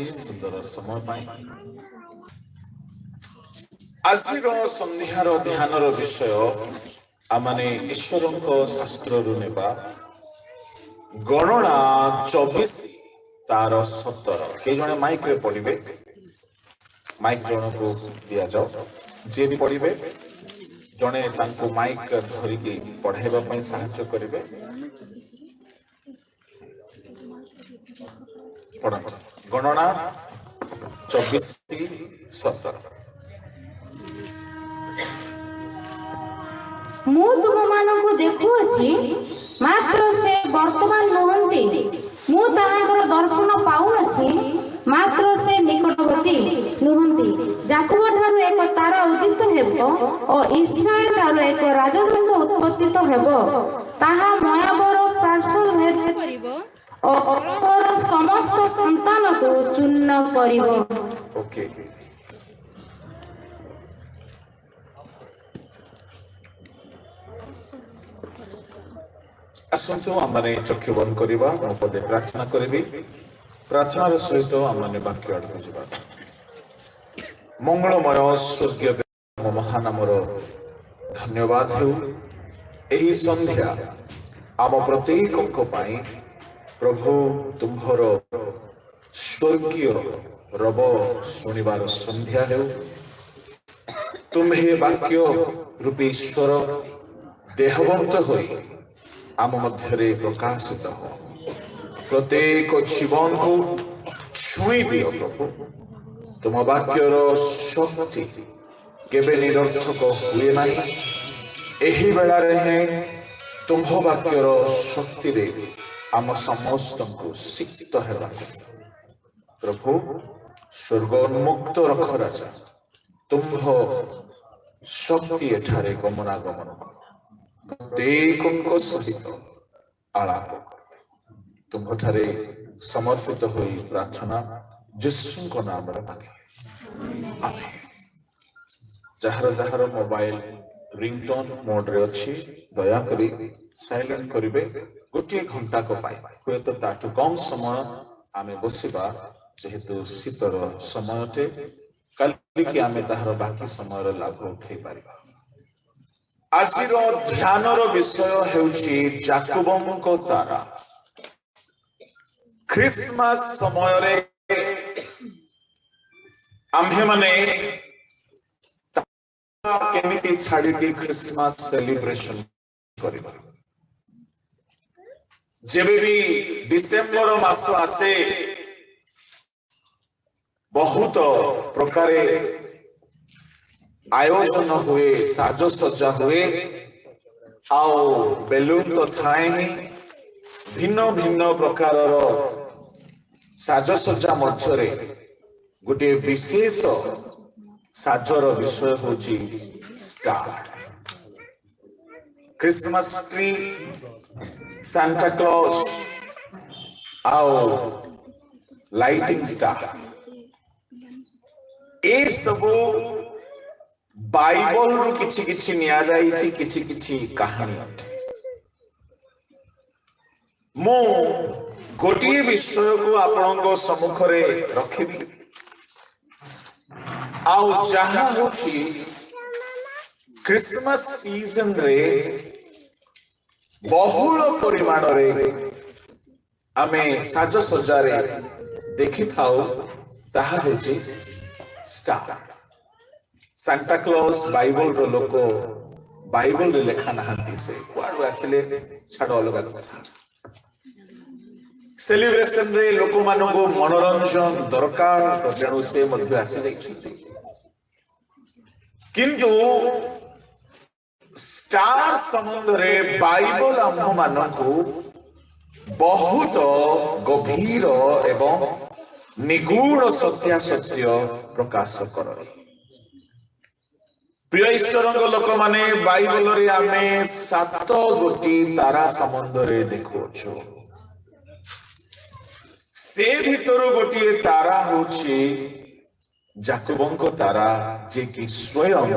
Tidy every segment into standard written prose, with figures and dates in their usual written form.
କରୁଛି ସୁନ୍ଦର ସମୟ ପାଇଁ। ଆଜିର ସନ୍ଧ୍ୟାର ଧ୍ୟାନର ବିଷୟ ଆମେ ଈଶ୍ୱରଙ୍କ ଶାସ୍ତ୍ରରୁ ନେବା ଗଣନା 24 ତାର 17। କେହି ଜଣେ ମାଇକରେ ପଢିବେ, ମାଇକ ଜଣକୁ ଦିଆଯାଉ, ଯିଏ ବି ପଢିବେ ଜଣେ ତାଙ୍କୁ ମାଇକ ଧରିକି ପଢାଇବା ପାଇଁ ସାହାଯ୍ୟ କରିବେ। ପଢନ୍ତୁ ଗଣନା 24:17। ମୁଁ ତୁମମାନଙ୍କୁ ଦେଖୁଅଛି, ମାତ୍ର ସେ ବର୍ତ୍ତମାନ ନୁହନ୍ତି। ମୁଁ ତାହାଙ୍କର ଦର୍ଶନ ପାଉଅଛି, ମାତ୍ର ସେ ନିକଟବର୍ତ୍ତୀ ନୁହନ୍ତି। ଯାକୋବ ଠାରୁ ଏକ ତାରା ଉଦିତ ହେବ ଓ ଇସ୍ରାଏଲ ଠାରୁ ଏକ ରାଜଦଣ୍ଡ ଉତ୍ପତ୍ତିତ ହେବ। ତାହା ମୋଆବର ପ୍ରାସାଦ ଭେଦ କରିବ ଓ ଅରବର ସମସ୍ତ ସନ୍ତାନକୁ ଚୂର୍ଣ୍ଣ କରିବ। ଓକେ, ଆସନ୍ତୁ ଆମେ ଚକ୍ଷୁ ବନ୍ଦ କରିବା। ମୁଁ ପଦେ ପ୍ରାର୍ଥନା କରିବି, ପ୍ରାର୍ଥନାର ସହିତ ଆମେ ବାକ୍ୟ ଆଡକୁ ଯିବା। ମଙ୍ଗଳମୟ ସ୍ୱର୍ଗୀୟ ମହାନାମର ଧନ୍ୟବାଦ ହେଉ। ଏହି ସନ୍ଧ୍ୟା ଆମ ପ୍ରତ୍ୟେକଙ୍କ ପାଇଁ ପ୍ରଭୁ ତୁମ୍ଭର ସ୍ୱର୍ଗୀୟ ରବ ଶୁଣିବାର ସନ୍ଧ୍ୟା ହେଉ। ତୁମ୍ଭେ ବାକ୍ୟ ରୂପୀ ଈଶ୍ୱର ଦେହବନ୍ତ ହୋଇ ଆମ ମଧ୍ୟରେ ପ୍ରକାଶିତ ହ। ପ୍ରତ୍ୟେକ ଜୀବନକୁ ଛୁଇଁ ଦିଅ ପ୍ରଭୁ। ତୁମ ବାକ୍ୟର ଶକ୍ତି କେବେ ନିରର୍ଥକ ହୁଏ ନାହିଁ। ଏହି ବେଳାରେ ହିଁ ତୁମ୍ଭ ବାକ୍ୟର ଶକ୍ତିରେ ଆମ ସମସ୍ତଙ୍କୁ ସିକ୍ତ ହେବାକୁ ପ୍ରଭୁ ସ୍ୱର୍ଗ ଉନ୍ମୁକ୍ତ ରଖ ରାଜା। ତୁମ୍ଭ ଶକ୍ତି ଏଠାରେ ଗମନାଗମନ କର, ପ୍ରତ୍ୟେକଙ୍କ ସହିତ ଆଳାପ କର। ତୁମ୍ଭଠାରେ ସମର୍ପିତ ହୋଇ ପ୍ରାର୍ଥନା ଯୀଶୁଙ୍କ ନାମରେ ମାଗିଲେ, ଆମେନ୍। ଯାହାର ଯାହାର ମୋବାଇଲ ରିଙ୍ଗଟୋନ ମୋଡରେ ଅଛି, ଦୟାକରି ସାଇଲେଣ୍ଟ କରିବେ। ଗୋଟିଏ ଘଣ୍ଟାକ ପାଇଁ, ହୁଏତ ତାଠୁ କମ ସମୟ ଆମେ ବସିବା, ଯେହେତୁ ଶୀତର ସମୟ ଅଟେ। କାଲିକି ଆମେ ତାହାର ବାକି ସମୟର ଲାଭ ଉଠାଇ ପାରିବା। ଆଜିର ଧ୍ୟାନର ବିଷୟ ହେଉଛି ଯାକୋବଙ୍କ ତାରା। ଖ୍ରୀଷ୍ଟମାସ ସମୟରେ ଆମ୍ଭେମାନେ କେମିତି ଛାଡ଼ିକି ଖ୍ରୀଷ୍ଟମାସ ସେଲିବ୍ରେସନ କରିବା। ଯେବେ ବି ଡିସେମ୍ବର ମାସ ଆସେ, ବହୁତ ପ୍ରକାର ଆୟୋଜନ ହୁଏ, ସାଜସଜ୍ଜା ହୁଏ, ଆଉ ବେଲୁନ ତ ଥାଏ ହିଁ। ଭିନ୍ନ ଭିନ୍ନ ପ୍ରକାରର ସାଜସଜ୍ଜା ମଧ୍ୟରେ ଗୋଟିଏ ବିଶେଷ ସାଜର ବିଷୟ ହେଉଛି ଷ୍ଟାର। ଖ୍ରୀଷ୍ଟମାସ ଟ୍ରି, ସାନ୍ଟା କ୍ଲଜ ଆଉ ଲାଇଟିଂ ଷ୍ଟାର, ଏ ସବୁ ବାଇବଲରୁ କିଛି କିଛି ନିଆଯାଇଛି, କିଛି କିଛି କାହାଣୀ ଅଟେ। ମୁଁ ଗୋଟିଏ ବିଷୟକୁ ଆପଣଙ୍କ ସମ୍ମୁଖରେ ରଖିବି, ଆଉ ଯାହା ହେଉଛି ଖ୍ରୀଷ୍ଟମାସ ସିଜନରେ ବହୁଳ ପରିମାଣରେ ଆମେ ସାଜସଜ୍ଜାରେ ଦେଖିଥାଉ, ତାହା ହେଉଛି ଷ୍ଟାର। ସାନ୍ଟା କ୍ଲଜ ବାଇବଲର ଲୋକ, ବାଇବଲରେ ଲେଖା ନାହାନ୍ତି, ସେ କୁଆଡୁ ଆସିଲେ ଛାଡ଼, ଅଲଗା କଥା। ସେଲିବ୍ରେସନରେ ଲୋକମାନଙ୍କୁ ମନୋରଞ୍ଜନ ଦରକାର, ତେଣୁ ସେ ମଧ୍ୟ ଆସିଯାଇଛନ୍ତି। କିନ୍ତୁ ଷ୍ଟାର ସମ୍ବନ୍ଧରେ ବାଇବଲ ଆମ୍ଭମାନଙ୍କୁ ବହୁତ ଗଭୀର ଏବଂ ନିଗୂଢ଼ ସତ୍ୟାସତ୍ୟ ପ୍ରକାଶ କରେ। ପ୍ରିୟ ଈଶ୍ୱରଙ୍କ ଲୋକମାନେ, ବାଇବଲରେ ଆମେ 7 ଗୋଟି ତାରା ସମ୍ବନ୍ଧରେ ଦେଖୁଅଛୁ। ସେ ଭିତରୁ ଗୋଟିଏ ତାରା ହେଉଛି ଯାକୋବଙ୍କ ତାରା, ଯିଏକି ସ୍ୱୟଂ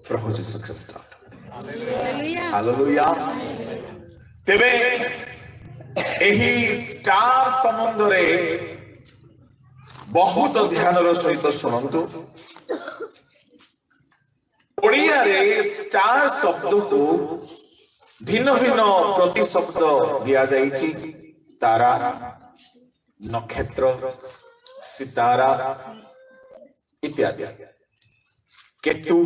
ପ୍ରଭୁ ଯୀଶୁ ଖ୍ରୀଷ୍ଟ। ହାଲେଲୁୟା। ତେବେ ଏହି ଷ୍ଟାର ସମ୍ବନ୍ଧରେ बहुत ध्यान सहित शुणु ओडिया रे स्टार शब्द को भिन्न भिन्न प्रतिशब्द दिया जाइछि तारा नक्षत्र सितारा इत्यादि केतु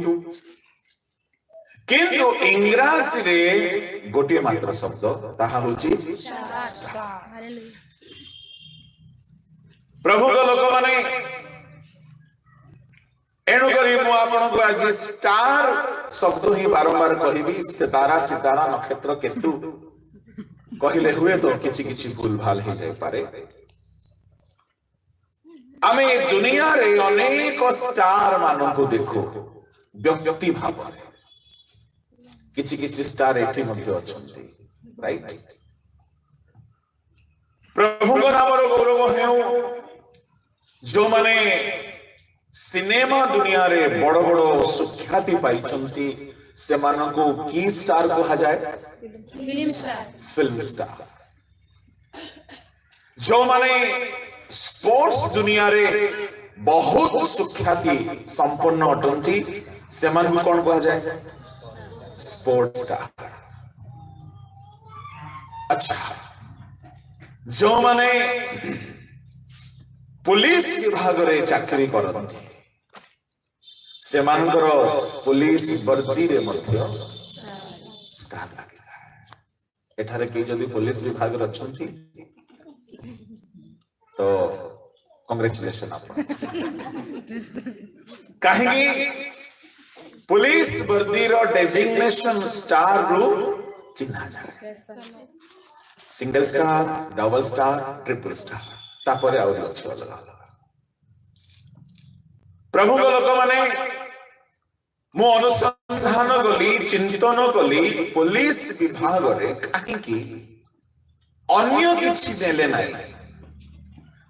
किंतु इंग्राजी रे गोटे मात्र शब्द ताहा होछि स्टार। प्रभु को लोक माने एणु करी मु आपन को आज स्टार शब्द ही बारंबार कहबी सितारा सितारा नक्षत्र केतु कहले हुए तो किछि किछि भूल भाल हो जाय पारे। आमे दुनिया रे अनेक स्टार मानन को देखो व्यक्ति भाव रे किछि किछि स्टार एठी मध्ये अछंती राइट। प्रभु को नामर गौरव हेउ जो माने सिनेमा दुनिया रे बड़ बड़ सुख्याति पाइछंती से मानन को की स्टार कहा जाए फिल्म स्टार। जो माने स्पोर्ट्स दुनिया रे बहुत सुख्याति संपन्न अटंती से मानन को कौन कहा जाए स्पोर्ट्स स्टार। अच्छा जो माने पुलिस विभाग रे चाकरी करती से मानकर पुलिस वर्दी रे मध्य स्टार लगे जाए। एठारे के जदि पुलिस विभाग रे अछंती तो कांग्रेचुलेशन आप कहीं पुलिस वर्दी रो डेजिग्नेशन स्टार रू चिन्हा जाए single star double star triple star तापरे आउरी अछि अलग अलग। प्रभु को लोक माने मो अनुसंधान गली चिंतन गली पुलिस विभाग रे काहे की अन्य किछि देले नाही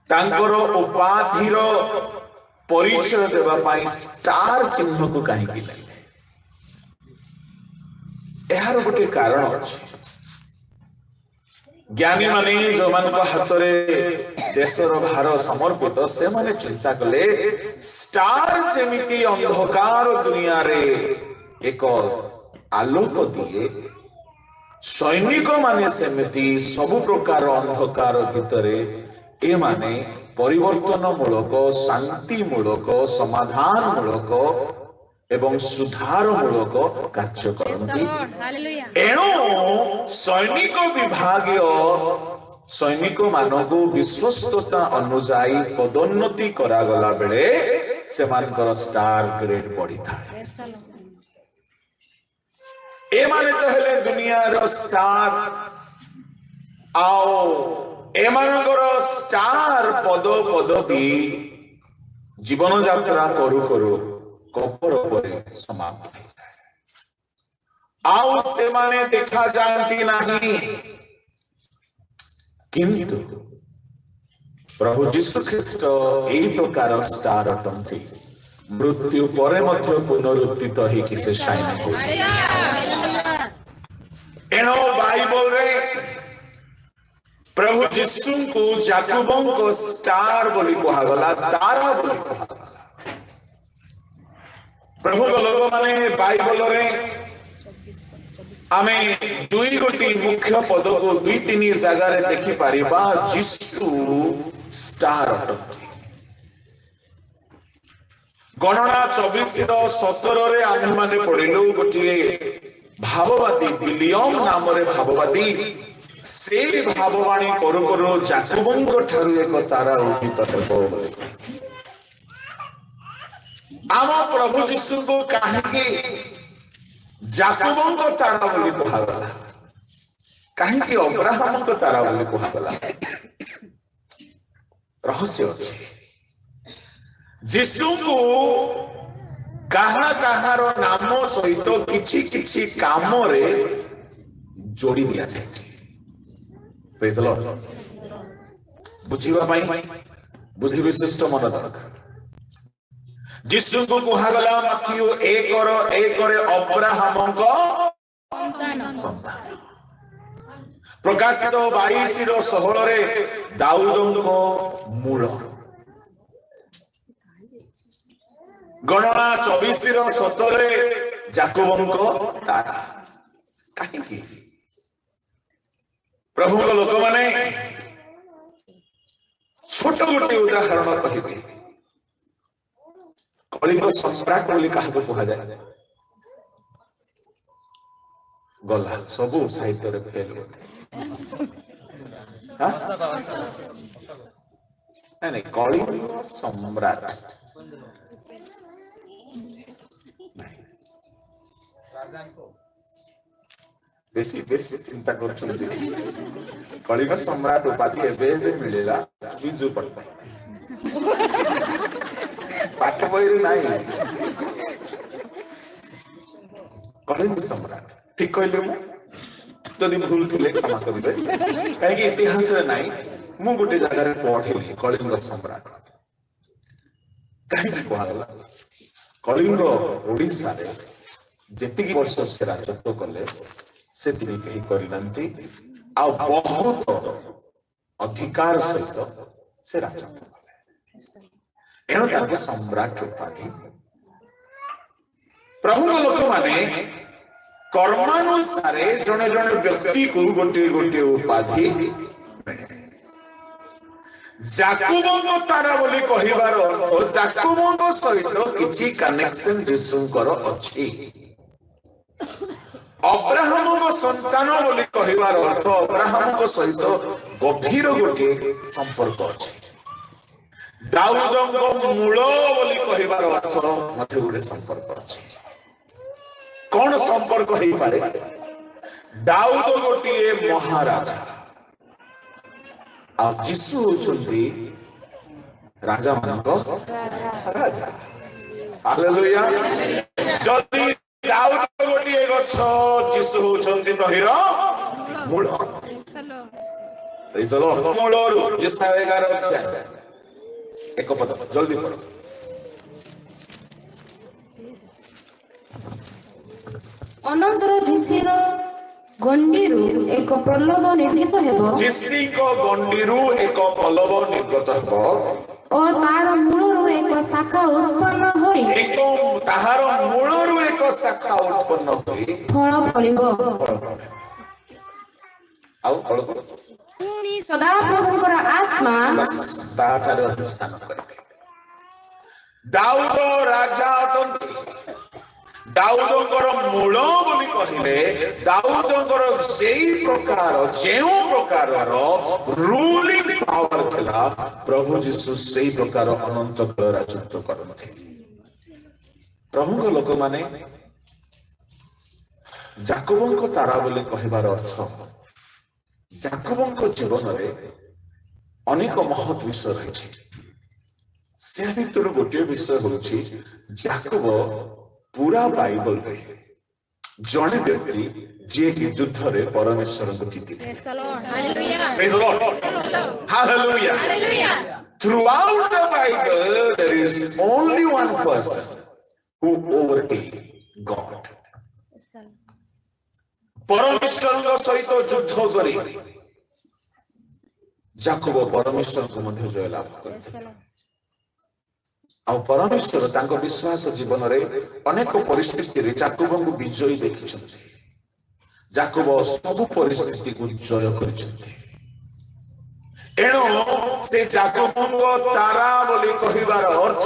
तांकर उपाधिर परिचय देबा पाई स्टार चिन्ह को काहे की नाही एहार गोटे कारण अछि। ज्ञानी माने जो मान को हाथ रे देशर भार समर्पित से माने चिंता कले स्टार जेमिति अंधकार दुनिया रे एक आलोक दिए सैनिक माने सेमिति सब प्रकार अंधकार भितरे ए माने परिवर्तन मूलक शांति मूलक समाधान मूलक एवं सुधार मूलक कार्य करती। एणु सैनिक विभागीय सैनिक मानकु विश्वस्तता अनुसायी पदोन्नति करागला बेले से मानकर स्टार ग्रेड बढ़ी थाए। ए माने तो हेले दुनिया रो स्टार आओ ए मानकर स्टार पद पदवी जीवन यात्रा करू करू कपर परे समाप्त हो जाए आउ से माने देखा जानती नहीं किंतु प्रभु जीशु ख्रीष्ट एई प्रकार स्टार अटंती मृत्यु परे मध्य पुनरुत्थित ही किसे शाइन हो एनो बाइबल रे प्रभु जीशु को याकूबों को स्टार बोली कहगला तारा बोली कहगला। प्रभु को लोक माने बाइबल रे आमे दुई गोटी मुख्य पद को दुई तीन जगह रे देखि पारिबा जीशु स्टार अटंती। गणना 24:17 रे आमे माने पढिलु गोटी भाववादी विलियम नाम रे भाववादी से भाववाणी करू करू याकूबों ठारू एक तारा उदित हेबो। आम प्रभु जीशु को कहीं याकूबों को तारा बोली कहगला कहीं अब्राहम को तारा बोली कहगला रहस्य अछि। जीशु को कहा कहार नाम सहित किछि किछि काम रे जोड़ी दिया जाए। Praise the lord. बुझिबा पाई बुद्धि विशिष्ट मन दरकार। जीशु को कहगला मत्थयु 1:1 अब्राहम को संतान। प्रकाशित 22:16 रे दाऊद को मूल। ଗଣନା 24:17 ଯାକୋବଙ୍କ ତାରା। କାହିଁକି ପ୍ରଭୁଙ୍କ ଲୋକମାନେ ଛୋଟ ଗୋଟେ ଉଦାହରଣ କହିବେ। କଳିଙ୍ଗ ସମ୍ରାଟ ବୋଲି କାହାକୁ କୁହାଯାଏ? ଗଲା ସବୁ ସାହିତ୍ୟରେ ଫେଲ ବୋଧେ। ନାଇଁ କଳିଙ୍ଗ ସମ୍ରାଟ ବେଶୀ ବେଶୀ ଚିନ୍ତା କରୁଛନ୍ତି। କଳିଙ୍ଗ ସମ୍ରାଟ ଉପାଧି ଏବେ ଏବେ ମିଳିଲା ବିଜୁ ପଟ୍ଟନାୟକ। ପାଠ ବହିରେ ନାହିଁ। କଳିଙ୍ଗ ସମ୍ରାଟ ଠିକ କହିଲେ? ମୁଁ ଯଦି ଭୁଲ ଥିଲେ କ୍ଷମା କରିବେ, କାହିଁକି ଇତିହାସରେ ନାହିଁ। ମୁଁ ଗୋଟେ ଜାଗାରେ ପଢିଲି କଳିଙ୍ଗ ସମ୍ରାଟ କାହିଁକି କୁହାଗଲା। କଳିଙ୍ଗ ଓଡ଼ିଶାରେ ଯେତିକି ବର୍ଷ ସେ ରାଜତ୍ୱ କଲେ ସେତିକି କେହି କରିନାହାନ୍ତି, ଆଉ ବହୁତ ଅଧିକାର ସହିତ ସେ ରାଜତ୍ୱ କଲେ। ଏଣୁ ତାଙ୍କୁ ସମ୍ରାଟ ଉପାଧି। ପ୍ରଭୁଙ୍କ ଲୋକମାନେ କର୍ମାନୁସାରେ ଜଣେ ଜଣେ ବ୍ୟକ୍ତିକୁ ଗୋଟିଏ ଗୋଟିଏ ଉପାଧି ମିଳେ। ଯାକୋବଙ୍କ ତାରା ବୋଲି କହିବାର ଅର୍ଥ ଯାକୋବଙ୍କ ସହିତ କିଛି କନେକ୍ସନ ଯୀଶୁଙ୍କର ଅଛି। ଅବ୍ରାହମଙ୍କ ସନ୍ତାନ ବୋଲି କହିବାର ଅର୍ଥ ଅବ୍ରାହମଙ୍କ ସହିତ ଗଭୀର ଗୋଟିଏ ସମ୍ପର୍କ ଅଛି। ଦାଉଦଙ୍କ ମୂଳ ବୋଲି କହିବାର ଅର୍ଥ ମଧ୍ୟ ଗୋଟେ ସମ୍ପର୍କ ଅଛି। କଣ ସମ୍ପର୍କ ହେଇପାରେ? ଦାଉଦ ଗୋଟିଏ ମହାରାଜା, ଆଉ ଯୀଶୁ ହଉଛନ୍ତି ରାଜା ମାନଙ୍କ ରାଜା। ହାଲେଲୁୟା। ଯଦି ଦାଉଦ ଗୋଟିଏ ଗଛ, ଯୀଶୁ ହଉଛନ୍ତି ତହିଁର ମୂଳ। ମୂଳରୁ ଯେସାୟା 11 ଅଧ୍ୟାୟ 1 ପଦ ଜଲ୍ଦି ପଢ। ଅନନ୍ତର ଯୀଶୁର ଗଣ୍ଡିରୁ ଏକ ପଲ୍ଲବ ନିର୍ଗତ ହେବ। ଯୀଶୁଙ୍କ ଗଣ୍ଡିରୁ ଏକ ପଲ୍ଲବ ନିର୍ଗତ ହେବ ଓ ତାହାର ମୂଳରୁ ଏକ ଶାଖା ଉତ୍ପନ୍ନ ହୋଇ ତାହାର ମୂଳରୁ ଏକ ଶାଖା ଉତ୍ପନ୍ନ ହୋଇ ଫଳ ଫଳିବ। ଆଉ ପୁଣି ସଦାପ୍ରଭୁଙ୍କର ଆତ୍ମା ତାଠାରେ ଅଧିଷ୍ଠାନ କରିବେ। ଦାଉଦ ରାଜା ଅଟନ୍ତି। ଦାଉଦଙ୍କର ମୂଳ ବୋଲି କହିଲେ ଦାଉଦଙ୍କର ସେଇ ପ୍ରକାର ଯେଉଁ ପ୍ରକାରର ରୁଲିଂ ପାୱାର ଥିଲା, ପ୍ରଭୁ ଯୀଶୁ ସେଇ ପ୍ରକାର ଅନନ୍ତ କାଳ ରାଜତ୍ୱ କରନ୍ତି। ପ୍ରଭୁଙ୍କ ଲୋକମାନେ ଯାକୋବଙ୍କ ତାରା ବୋଲି କହିବାର ଅର୍ଥ ଯାକୋବଙ୍କ ଜୀବନରେ ଅନେକ ମହତ୍ ବିଷୟ ରହିଛି। ସେ ଭିତରୁ ଗୋଟିଏ ବିଷୟ ହେଉଛି ଯାକୋବ ପୁରା ବାଇବଲରେ ଜଣେ ବ୍ୟକ୍ତି ଯିଏକି ଯୁଦ୍ଧରେ ପରମେଶ୍ୱରଙ୍କୁ ଜିତିଥିଲେ। Throughout the Bible there is only one person who overcame God. ପରମେଶ୍ୱରଙ୍କ ସହିତ ଯୁଦ୍ଧ କରି ଯାକୋବ ପରମେଶ୍ୱରଙ୍କୁ ମଧ୍ୟ ଜୟଲାଭ କରିଥିଲେ। ଆଉ ପରମେଶ୍ୱର ତାଙ୍କ ବିଶ୍ୱାସ ଜୀବନରେ ଅନେକ ପରିସ୍ଥିତିରେ ଯାକୋବଙ୍କୁ ବିଜୟୀ ଦେଖିଛନ୍ତି। ଯାକୋବ ସବୁ ପରିସ୍ଥିତିକୁ ଜୟ କରିଛନ୍ତି। ଏଣୁ ସେ ଯାକୋବଙ୍କ ତାରା ବୋଲି କହିବାର ଅର୍ଥ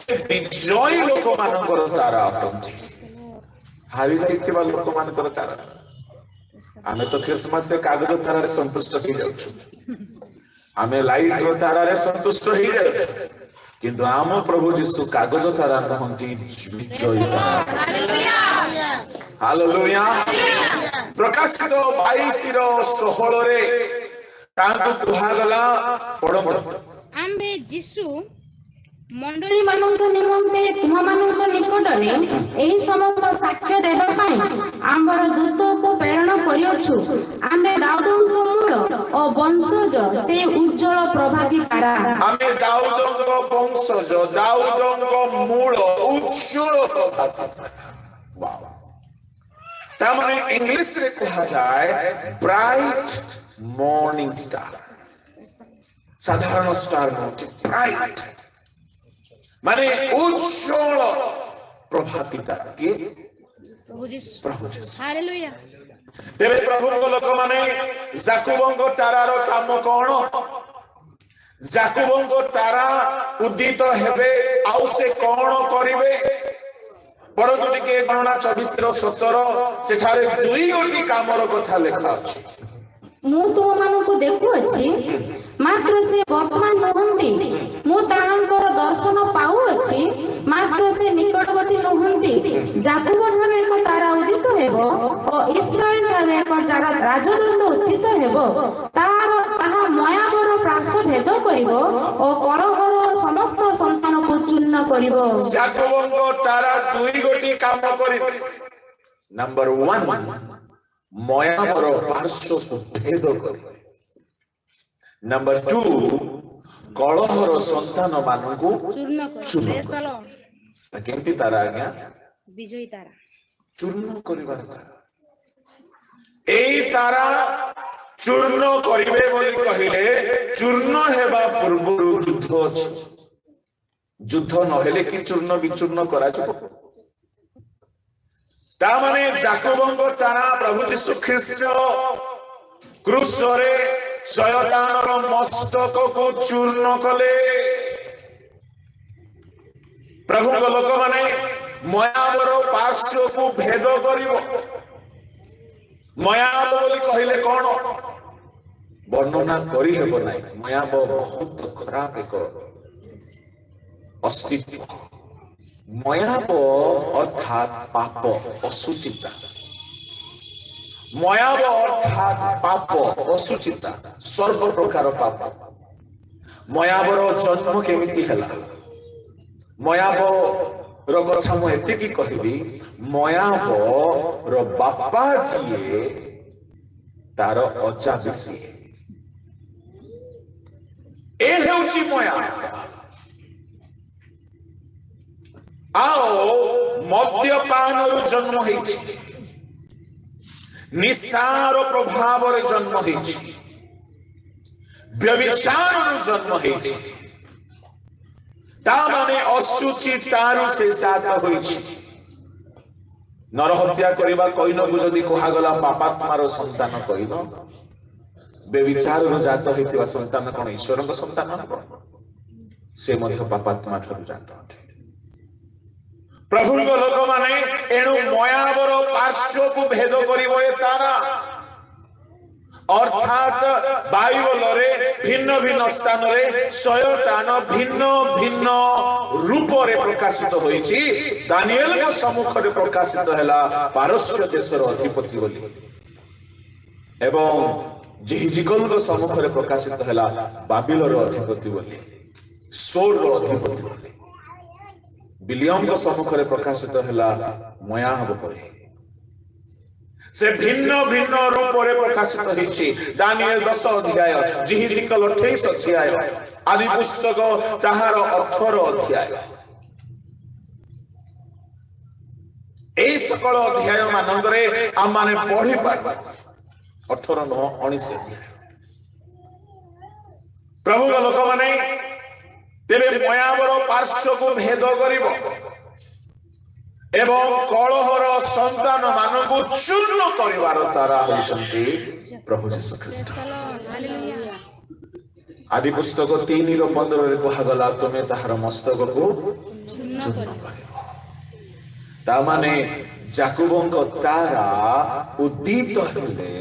ସେ ବିଜୟୀ ଲୋକମାନଙ୍କର ତାରା ଅଟନ୍ତି। ହାରି ଯାଇଥିବା ଲୋକମାନଙ୍କର ତାରା। ଆମେ ତ ଖ୍ରୀଷ୍ଟମାସରେ କାଗଜ ତାରାରେ ସନ୍ତୁଷ୍ଟ ହେଇଯାଉଛୁ, ଆମେ ଲାଇଟର ତାରାରେ ସନ୍ତୁଷ୍ଟ ହେଇଯାଉଛୁ, କିନ୍ତୁ ଆମ ପ୍ରଭୁ ଯୀଶୁ କାଗଜ ତାରା ନୁହନ୍ତି, ବିଜୟୀ ତାରା। ହାଲେଲୁୟା। ପ୍ରକାଶିତ 22:16 ତାଙ୍କୁ କୁହାଗଲା, ପଢନ୍ତୁ। ଆମ୍ଭେ ଯୀଶୁ ମଣ୍ଡଳୀ ମାନଙ୍କ ନିମନ୍ତେ ତୁମମାନଙ୍କ ନିକଟରେ ଏହି ସମସ୍ତ ସାକ୍ଷ୍ୟ ଦେବା ପାଇଁ ଆମର ଦୂତକୁ ପ୍ରେରଣ କରିଅଛୁ। ଆମେ ଦାଉଦଙ୍କ ମୂଳ ଓ ବଂଶଜ, ସେ ଉଜ୍ଜଳ ପ୍ରଭାତୀ ତାରା। ଆମେ ଦାଉଦଙ୍କ ବଂଶଜ, ଦାଉଦଙ୍କ ମୂଳ, ଉଜ୍ଜଳ ପ୍ରଭାତୀ ତାରା। ତାମାନେ ଇଂଲିଶରେ କୁହାଯାଏ ବ୍ରାଇଟ୍ ମର୍ଣ୍ଣିଂ ଷ୍ଟାର। ସାଧାରଣ ଷ୍ଟାର ନୁହଁ, ବ୍ରାଇଟ୍ माने उज्जवल प्रभाती तारा के प्रभु यीशु प्रभु यीशु हालेलुया तेरे प्रभु लोक माने जाकुबंग तारार काम कौन जाकुबंग तारा उदित हेबे आउ से कौन करिवे बड़दु टिके गणना 24:17 सेठारे दुई गोटी कामर कथा लेखा अछि ମୁଁ ତୁମମାନଙ୍କୁ ଦେଖୁଅଛି ମାତ୍ର ସେ ବର୍ତ୍ତମାନ ନୁହନ୍ତି ମୁଁ ତାହାଙ୍କର ଦର୍ଶନ ପାଉଅଛି ମାତ୍ର ସେ ନିକଟବର୍ତ୍ତୀ ନୁହନ୍ତି ଯାକୁବ ଠାରୁ ଏକ ତାରା ଉଦିତ ହେବ ଓ ଇସ୍ରାଏଲ ଠାରୁ ଏକ ରାଜଦଣ୍ଡ ଉତ୍ଥିତ ହେବ ତାହା ମୟାବର ପାର୍ଶ୍ୱ ଭେଦ କରିବ ଓ କଳହର ସମସ୍ତ ସନ୍ତାନକୁ ଚୂର୍ଣ୍ଣ କରିବ ଯାକୁବଙ୍କ ତାରା ଦୁଇ ଗୋଟି କାମ କରିବେ नंबर 1 मयाबर पार्श्व को भेद करिवे नंबर 2 कलहर संतान मानकु चूर्ण कर प्रेज द लॉर्ड केमती तारा आज्ञा विजयी तारा चूर्ण करिवार तारा एई तारा चूर्ण करिवे बोली कहिले चूर्ण हेबा पूर्वरु युद्ध अछि युद्ध नहेले कि चूर्ण विचूर्ण करा जब तामाने जाकुबंग तारा प्रभु यीशु ख्रीष्ट क्रूसरे शयतानर मस्तक को चूर्ण कले प्रभु लोक माने मयाबर पार्श्व को भेद करिवो मयाब बोली कहिले कोन वर्णना करि हेबो नै मयाब बहुत खराब एक अस्तित्व मयाब अर्थात पाप असुचिता मयाब अर्थात पाप असुचिता सर्व प्रकार पाप मयाबर जन्म केमिति हला मयाब रो कथा मु एतिकी कहबी मयाब रो बापा जिए तार अजा बिसी ए हेउची मयाब आओ मद्यपान जन्म होइछि निशार प्रभाव जन्म होइछि व्यभिचार जन्म होइछि ता माने अशुचितारु से जात होइछि नरहत्या करिबा कइनकु जदि कोहा गला पापात्मार संतान कइल व्यभिचार जात होइतिबा संतान कोन ईश्वरक संतान हबो से मध्य पापात्मा ठरु जात होते प्रभु लोक माने एणु मयाबर पार्श्व को भेद करिवो ए तारा अर्थात बाइबल रे भिन्न भिन्न स्थान रे शयतान भिन्न भिन्न रूप रे प्रकाशित होईछि दानिएल को सम्मुख रे प्रकाशित हला पारस्य देशर अधिपति बोली एवं जेहिजिकल को सम्मुख रे प्रकाशित हला बाबिलोर अधिपति बोली सोर रो अधिपति बोली विलियम को सम्मुख रे प्रकाशित हला मयाब परे से भिन्न भिन्न रूप रे प्रकाशित होइछि दानिएल 10 अध्याय जिहिजिकल 28 अध्याय आदि पुस्तक ताहार 18 अध्याय ए सकल अध्याय मानंगरे आ माने पढि पाबा 18 9 19 अध्याय प्रभु लोक माने तेरे मयाबर पार्श्व को भेद करिवो एवं कलहर संतान मानकु चूर्ण करिवार तारा होचंती प्रभु यीशु ख्रीष्ट हालेलुया आदि पुस्तक 3:15 रे कहा गला तुमे ताहार मस्तक को चूर्ण करिवो ता माने जाकुबंग तारा उदित हेले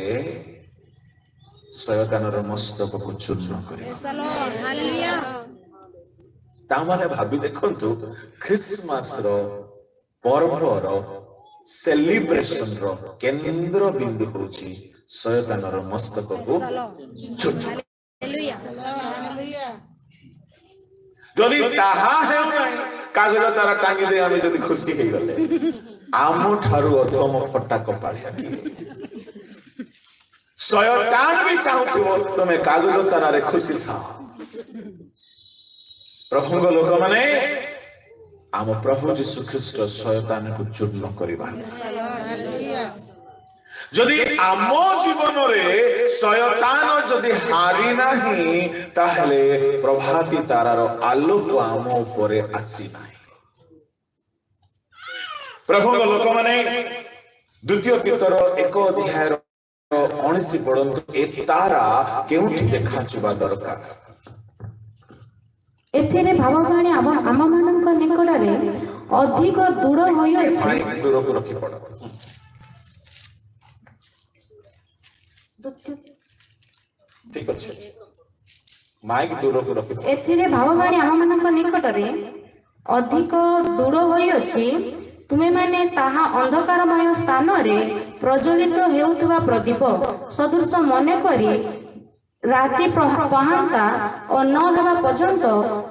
शयतानर मस्तक को चूर्ण करिवो प्रेज द लॉर्ड हालेलुया तामाने भाबी देखंतु क्रिसमस रो पर्वर सेलिब्रेशन रो केंद्र बिंदु होची शयतानर मस्तक को चूर्ण हालेलुया जदि ताहा हे नै कागज तारा टांगी दे आमे जदि खुशी हे गले आमो ठारू अधम फटा कपाळिया की शयतान भी चाहुथिबो तमे कागज तारा रे खुशी था प्रभु लोक माने आम प्रभु यीशु ख्रीष्ट शयतान को चूर्ण करिबा যদি ଆମ ଜୀବନରେ ଶୟତାନ ଯଦି ହାରି ନାହିଁ ତାହେଲେ ପ୍ରଭାତୀ ତାରାର ଆଲୋକ ଆମ ଉପରେ ଆସି ନାହିଁ। ପ୍ରଭୁଙ୍କ ଲୋକମାନେ ଦ୍ୱିତୀୟ ପିତର 1 ଅଧ୍ୟାୟର 19 ପଢନ୍ତୁ। ଏ ତାରା କେଉଁଠି ଦେଖାଯିବା ଦରକାର? ଏଥିରେ ଭାବବାଣୀ ଆମମାନଙ୍କ ନିକଟରେ ଅଧିକ ଦୂର ହୋଇଅଛି। ମାଇକ୍ ଦୂରକୁ ରଖି ପଡ। ଠିକ ଅଛି, ମାଇକ୍ ଦୂରକୁ ରଖି ପଡ। ଏଥିରେ ଭାବବାଣୀ ଆମମାନଙ୍କ ନିକଟରେ ଅଧିକ ଦୂର ହୋଇଅଛି। ତୁମେମାନେ ତାହା ଅନ୍ଧକାରମୟ ସ୍ଥାନରେ ପ୍ରଜ୍ୱଳିତ ହେଉଥିବା ପ୍ରଦୀପ ସଦୃଶ ମନେକରି ରାତି ପହାନ୍ତା ଓ ନ ହେବା ପର୍ଯ୍ୟନ୍ତ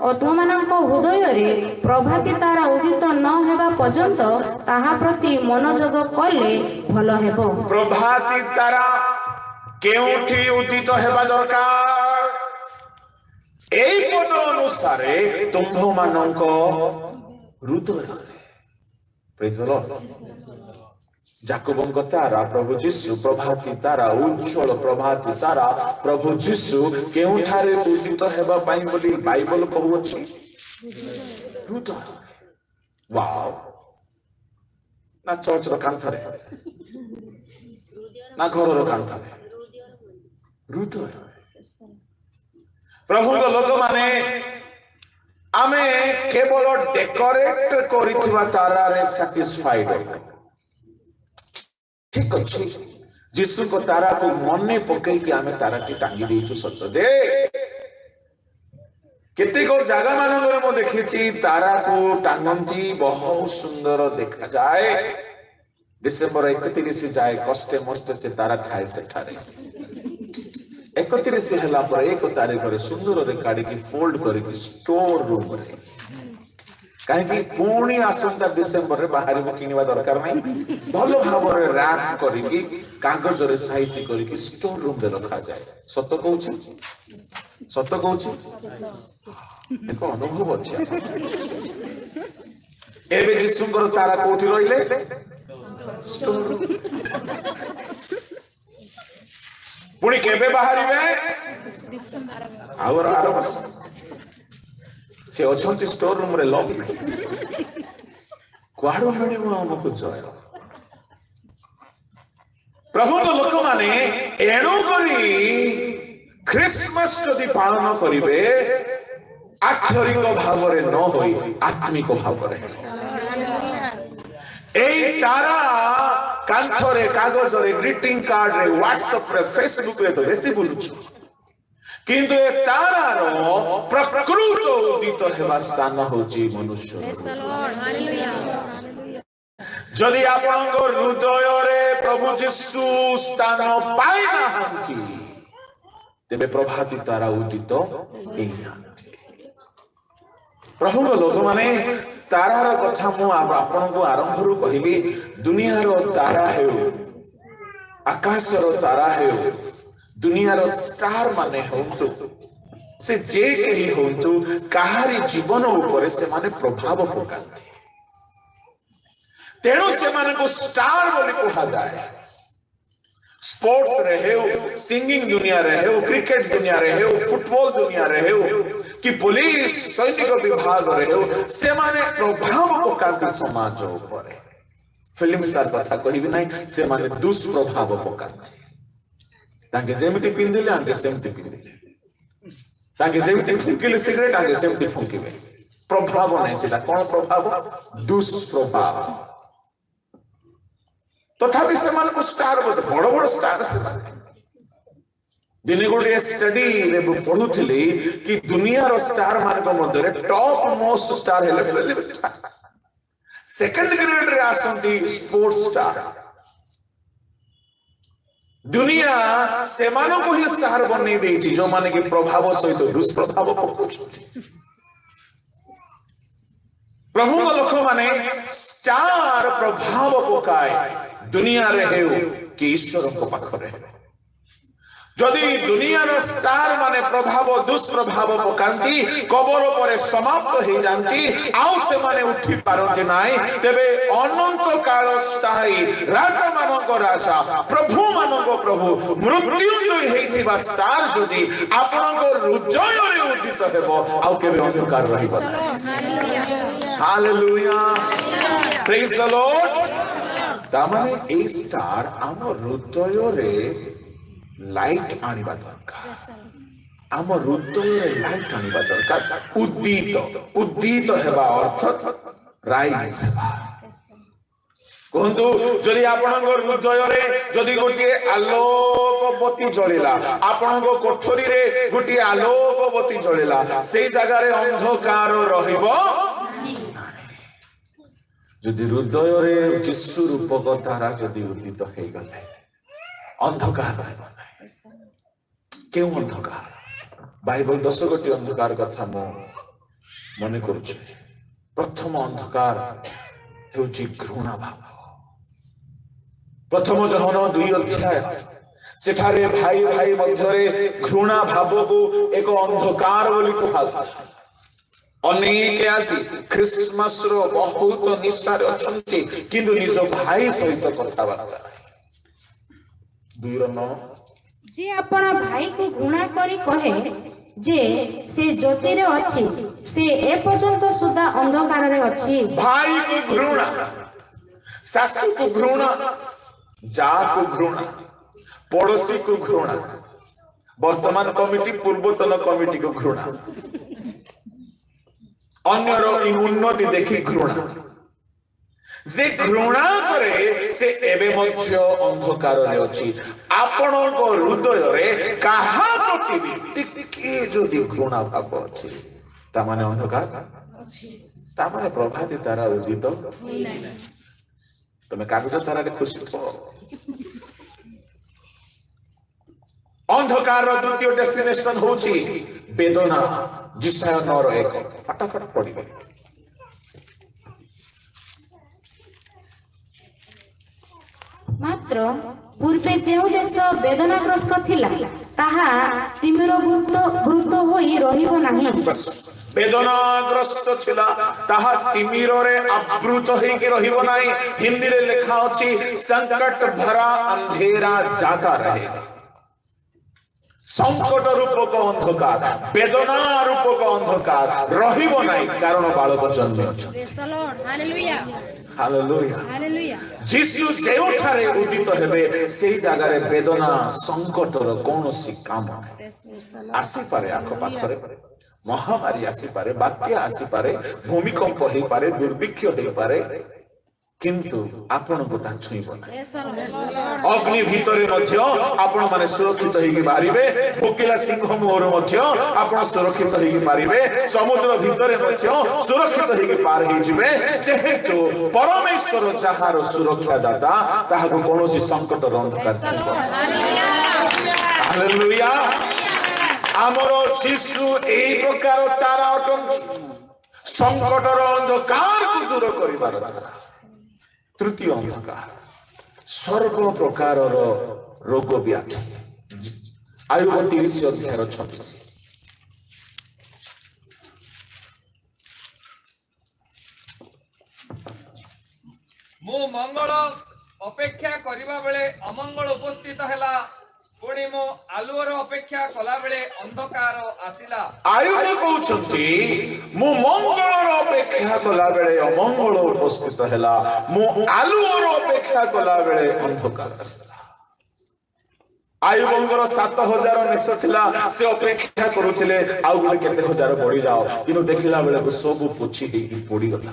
ଓ ତୁମମାନଙ୍କ ହୃଦୟରେ ପ୍ରଭାତୀ ତାରା ଉଦିତ ନ ହେବା ପର୍ଯ୍ୟନ୍ତ ତାହା ପ୍ରତି ମନୋଯୋଗ କଲେ ଭଲ ହେବ। ପ୍ରଭାତୀ ତାରା କେଉଁଠି ଉଦିତ ହେବା ଦରକାର? এই পদ অনুসারে ତୁମ୍ଭମାନଙ୍କ ହୃଦୟରେ। Praise the Lord. ଯାକୋବଙ୍କ ତାରା ପ୍ରଭୁ ଯୀଶୁ, ପ୍ରଭାତୀ ତାରା, ଉଜ୍ଜ୍ୱଳ ପ୍ରଭାତୀ ତାରା ପ୍ରଭୁ ଯୀଶୁ କେଉଁଠାରେ ଉଦିତ ହେବା ପାଇଁ ବୋଲି ବାଇବଲ କହୁଅଛି? ହୃଦୟରେ। ୱାଓ! ନା ଚର୍ଚ୍ଚର କାନ୍ଥରେ, ନା ଘରର କାନ୍ଥରେ? ହୃଦୟରେ। ପ୍ରଭୁଙ୍କ ଲୋକମାନେ ଆମେ କେବଳ ଡେକୋରେଟ କରିଥିବା ତାରାରେ ସାଟିସ୍ଫାଇଡ ହେବୁ। ଠିକ ଅଛି, ଯୀଶୁଙ୍କ ତାରାକୁ ମନେ ପକେଇକି ଆମେ ତାରାଟି ଟାଙ୍ଗି ଦେଇଛୁ ସତ, ଯେ କେତେକ ଜାଗା ମାନଙ୍କରେ ମୁଁ ଦେଖିଛି ତାରାକୁ ଟାଙ୍ଗନ୍ତି, ବହୁତ ସୁନ୍ଦର ଦେଖାଯାଏ। ଡିସେମ୍ବର 31 ଯାଏ କଷ୍ଟେ ମଷ୍ଟେ ସେ ତାରା ଥାଏ ସେଠାରେ। 31 ହେଲା ପରେ 1 ତାରିଖରେ ସୁନ୍ଦରରେ କାଢିକି ଫୋଲ୍ଡ କରିକି ଷ୍ଟୋର ରୁମରେ, କାହିଁକି ପୁଣି ଆସନ୍ତା ଡିସେମ୍ବରରେ ବାହାରିବ କିଣିବା ଦରକାର ନାହିଁ। ଭଲ ଭାବରେ ରାପ୍ କରିକି କାଗଜରେ ସାଇତି କରିକି ଷ୍ଟୋର ରୁମରେ ରଖାଯାଏ। ସତ କହୁଛି, ସତ କହୁଛି, ଏକ ଅନୁଭବ ଅଛି। ଏବେ ଯୀଶୁଙ୍କର ତାରା କୋଉଠି ରହିଲେ? Store room. ପୁଣି କେବେ ବାହାରିବେ? ଆଉ ଆର ବର୍ଷ। ସେ ଅଛନ୍ତି ଷ୍ଟୋର ରୁମରେ, ଲକ୍ ନାହିଁ। କୁଆଡୁ ମିଳିବ ଆମକୁ ଜୟ? ପ୍ରଭୁଙ୍କ ଲୋକମାନେ ଏଣୁ କରି ଖ୍ରୀଷ୍ଟମାସ ଯଦି ପାଳନ କରିବେ, ଆକ୍ଷରିକ ଭାବରେ ନ ହୋଇ ଆତ୍ମିକ ଭାବରେ। এই তারা কান্থরে, কাগজরে, গ্রিটিং কার্ডরে, হোয়াটসঅ্যাপরে, ফেসবুকরে তো বেশি বুলুଛୁ, কিন্তু এ তারার প্রকৃত উদিত হেবা স্থান হଉଛି মনুষ্য। যদি ଆପଣଙ୍କ ହୃଦୟରେ ପ୍ରଭୁ ଯୀଶୁ ସ୍ଥାନ ପାଇନାହାନ୍ତି, ତେବେ ପ୍ରଭାତୀ ତାରା ଉଦିତ ହେଇନାହାନ୍ତି। ପ୍ରଭୁଙ୍କ ଲୋକମାନେ, ତାରାର କଥା ମୁଁ ଆପଣଙ୍କୁ ଆରମ୍ଭରୁ କହିଲି। ଦୁନିଆର ତାରା ହେଉ, ଆକାଶର ତାରା ହେଉ, ଦୁନିଆର ଷ୍ଟାର ମାନେ ହୁଅନ୍ତୁ, ସେ ଯେ କେହି ହୁଅନ୍ତୁ, କାହାରି ଜୀବନ ଉପରେ ସେମାନେ ପ୍ରଭାବ ପକାନ୍ତି। ତେଣୁ ସେମାନଙ୍କୁ ଷ୍ଟାର ବୋଲି କୁହାଯାଏ। ସ୍ପୋର୍ଟସରେ ହେଉ, ସିଙ୍ଗିଂ ଦୁନିଆରେ ହେଉ, କ୍ରିକେଟ ଦୁନିଆରେ ହେଉ, ଫୁଟବଲ ଦୁନିଆରେ ହେଉ, କି ପୋଲିସ ସୈନିକ ବିଭାଗରେ ହେଉ, ସେମାନେ ପ୍ରଭାବ ପକାନ୍ତି ସମାଜ ଉପରେ। ଫିଲ୍ମ ଷ୍ଟାର କଥା କହିବି ନାହିଁ, ସେମାନେ ଦୁଷ୍ପ୍ରଭାବ ପକାନ୍ତି। ତାଙ୍କେ ଯେମିତି ପିନ୍ଧିଲେ ଆଙ୍କେ ସେମିତି ପିନ୍ଧିଲେ, ତାଙ୍କେ ଯେମିତି ଫୁଙ୍କିଲେ ସିଗାରେଟ ଆଙ୍କେ ସେମିତି ଫୁଙ୍କିବେ। ପ୍ରଭାବ ନାହିଁ, ସେଟା କଣ ପ୍ରଭାବ? ଦୁଷ୍ପ୍ରଭାବ। ତଥାପି ସେମାନଙ୍କୁ ଷ୍ଟାର, ବଡ ବଡ ଷ୍ଟାର ସେମାନେ। ଦିନେ ଗୋଟିଏ ଷ୍ଟଡିରେ ପଢୁଥିଲି କି ଦୁନିଆର ଷ୍ଟାର ମାନଙ୍କ ମଧ୍ୟରେ ଟପ୍ ମୋଷ୍ଟ ଷ୍ଟାର ହେଲେ ଫିଲ୍ମ ଷ୍ଟାର, ସେକେଣ୍ଡ ଗ୍ରେଡରେ ଆସନ୍ତି ସ୍ପୋର୍ଟସ ଷ୍ଟାର। ଦୁନିଆ ସେମାନଙ୍କୁ ହିଁ ଷ୍ଟାର ବନେଇ ଦେଇଛି, ଯୋଉମାନେ କି ପ୍ରଭାବ ସହିତ ଦୁଷ୍ପ୍ରଭାବ ପକାଉଛନ୍ତି। ପ୍ରଭୁଙ୍କ ଲୋକମାନେ, ଷ୍ଟାର ପ୍ରଭାବ ପକାଏ, ଦୁନିଆରେ ହେଉ କି ଈଶ୍ୱରଙ୍କ ପାଖରେ ହେଉ। যদি দুনিয়ার ଷ୍ଟାର ମାନେ ପ୍ରଭାବ ଦୁଷ୍ପ୍ରଭାବ ପକାନ୍ତି କବର ପରେ ସମାପ୍ତ ହେଇଯାନ୍ତି ଆଉ ସେମାନେ ଉଠି ପାରନ୍ତି ନାହିଁ ତେବେ ଅନନ୍ତ କାଳ ସ୍ଥାୟୀ ରାଜା ମାନଙ୍କ ରାଜା ପ୍ରଭୁ ମାନଙ୍କ ପ୍ରଭୁ ମୃତ୍ୟୁଞ୍ଜୟ ହେଇଥିବା ଷ୍ଟାର ଯଦି ଆପଣଙ୍କ ହୃଦୟରେ ଉଦିତ ହେବ ଆଉ କେବେ ଅନ୍ଧକାର ରହିବ ନାହିଁ। ହାଲେଲୁୟା ପ୍ରେଜ୍ ଦ ଲର୍ଡ। ତାମାନେ ଏଇ ଷ୍ଟାର ଆମ ହୃଦୟରେ ଲାଇଟ୍ ଆଣିବା ଦରକାର। ଆମ ହୃଦୟରେ ଲାଇଟ୍ ଆଣିବା ଦରକାର। ଉଦ୍ଦିତ ହେବା ଅର୍ଥ ରାଇଜ୍ ହେବା। କୁହନ୍ତୁ ଯଦି ଆପଣଙ୍କ ହୃଦୟରେ ଯଦି ଗୋଟିଏ ଆଲୋକବତୀ ଜଳିଲା ଆପଣଙ୍କ କୋଠରୀରେ ଗୋଟିଏ ଆଲୋକବତୀ ଜଳିଲା ସେଇ ଜାଗାରେ ଅନ୍ଧକାର ରହିବ ନାହିଁ। ଯଦି ହୃଦୟରେ ଯୀଶୁ ରୂପକ ତାରା ଯଦି ଉଦ୍ଦିତ ହେଇଗଲେ ଅନ୍ଧକାର ରହିବ ନାହିଁ। କେଉଁ ଅନ୍ଧକାର? ବାଇବଲ 10 ଗୋଟି ଅନ୍ଧକାର କଥା ମୁଁ ମନେ କରୁଛି। ପ୍ରଥମ ଅନ୍ଧକାର ହେଉଛି ଘୃଣା ଭାବ। ପ୍ରଥମ ଯୋହନ 2 ଅଧ୍ୟାୟ ସେଠାରେ ଭାଇ ଭାଇ ମଧ୍ୟରେ ଘୃଣା ଭାବକୁ ଏକ ଅନ୍ଧକାର ବୋଲି କୁହାଯାଏ। ଅନେକ ଆସି ଖ୍ରୀଷ୍ଟମାସର ବହୁତ ନିଶାରେ ଅଛନ୍ତି କିନ୍ତୁ ନିଜ ଭାଇ ସହିତ କଥାବାର୍ତ୍ତା ନାହିଁ। 2:9 ଯେ ଆପଣ ଭାଇକୁ ଘୃଣା କରି କହେ ଯେ ସେ ଜ୍ୟୋତିରେ ଅଛି ସେ ଏପର୍ଯ୍ୟନ୍ତ ସୁଦ୍ଧା ଅନ୍ଧକାରରେ ଅଛି। ଭାଇକୁ ଘୃଣା, ଶାଶୁକୁ ଘୃଣା, ଯାକୁ ଘୃଣା, ପଡୋଶୀକୁ ଘୃଣା, ବର୍ତ୍ତମାନ କମିଟି ପୂର୍ବତନ କମିଟିକୁ ଘୃଣା, ଅନ୍ୟର ଉନ୍ନତି ଦେଖି ଘୃଣା। ଯେ ଘୃଣା କରେ ସେ ଏବେ ମଧ୍ୟ ଅନ୍ଧକାରରେ ଅଛି। ଆପଣଙ୍କ ହୃଦୟରେ କାହା ପ୍ରତି ଟିକେ ଯଦି ଘୃଣା ଭାବ ଅଛି ତାମାନେ ଅନ୍ଧକାର, ତାମାନେ ପ୍ରଭାତୀ ତାରା ଉଦିତ। ତମେ କାଗଜ ତାରାରେ ଖୁସି ଥିବ। ଅନ୍ଧକାରର ଦ୍ୱିତୀୟ ଡେଫିନେସନ ହଉଛି ବେଦନା। ଜିସାୟ 9:1 ଫଟାଫଟ ପଢିବେ। ମାତ୍ର ପୂର୍ବେ ଯେଉଁ ଦେଶ ବେଦନାଗ୍ରସ୍ତ ଥିଲା ତାହା ତିମିରଭୂତ ହୋଇ ରହିବ ନାହିଁ। ବେଦନାଗ୍ରସ୍ତ ଥିଲା ତାହା ତିମିରରେ ଆବୃତ ହେଇକି ରହିବ ନାହିଁ। ହିନ୍ଦୀରେ ଲେଖା ଅଛି ସଂକଟ ଭରା अंधेरा जाता रहेगा। संकट रूपक अंधकार, वेदना रूपक अंधकार रहिब नहीं कारण बालक जन्म अछंती। हालेलुया। जीशु जेउठारे उदित हेबे सेही जगह रे वेदना संकटर कोनोसी काम आसी पारे। आख पाखरे महामारी आसी पारे, बात्या आसी पारे, भूमिकंप हेई पारे, दुर्भिक्ष हेई पारे किंतु आपण को ता छुईब नाही। अग्नि भितरे मध्य आपण माने सुरक्षित हेई बारिबे। भोकिला सिंह मोहर मध्य आपण सुरक्षित हेई बारिबे। समुद्र भितरे मध्य सुरक्षित हेई पार हेई जिवे जेहेतु परमेश्वर जहार सुरक्षा दाता ताहाको कोनोसी संकट अंधकार छुईब। हालेलुया। आमरो जीशु एई प्रकार तारा अटंती संकटर अंधकार को दूर करिबार तारा। तृतीय अंधकार सर्व प्रकार रोग व्याधि। आयुब 30:26 मु मंगल अपेक्षा करिबा बेले अमंगल उपस्थित हैला। पुणी मो आलुअर अपेक्षा कला बेले अंधकार आसिला। आयुब कहउछंती मु मंगलर अपेक्षा कला बेले अमंगल उपस्थित हैला। मु आलुअर अपेक्षा कला बेले अंधकार आसिला। आयुबंगर 7000 निश थिला से अपेक्षा करूथिले आउ गोटे केते हजार बढ़ी जाओ किनु देखिला बेले सब पुछि हेकी पड़ी गला।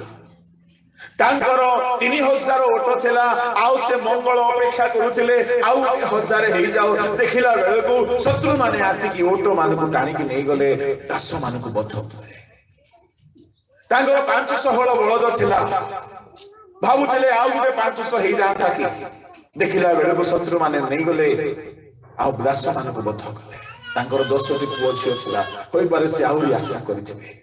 तांकर 3000 ओट थिला आउ से मंगल अपेक्षा करूथिले आउ 1000 हेई जाओ देखिला बेले को शत्रु माने आसी की ओट मान को टाणी की नहीं गले दास मान को बध होए। तांकर 500 हळ बळद थिला भाबुथिले आउ गोटे 500 हेई जाता की देखिला बेले को शत्रु माने नहीं गले आउ दास मान को बध कले। तांकर 10टी पुओ छियो थिला होई पारे से आउरी आशा करिथिबे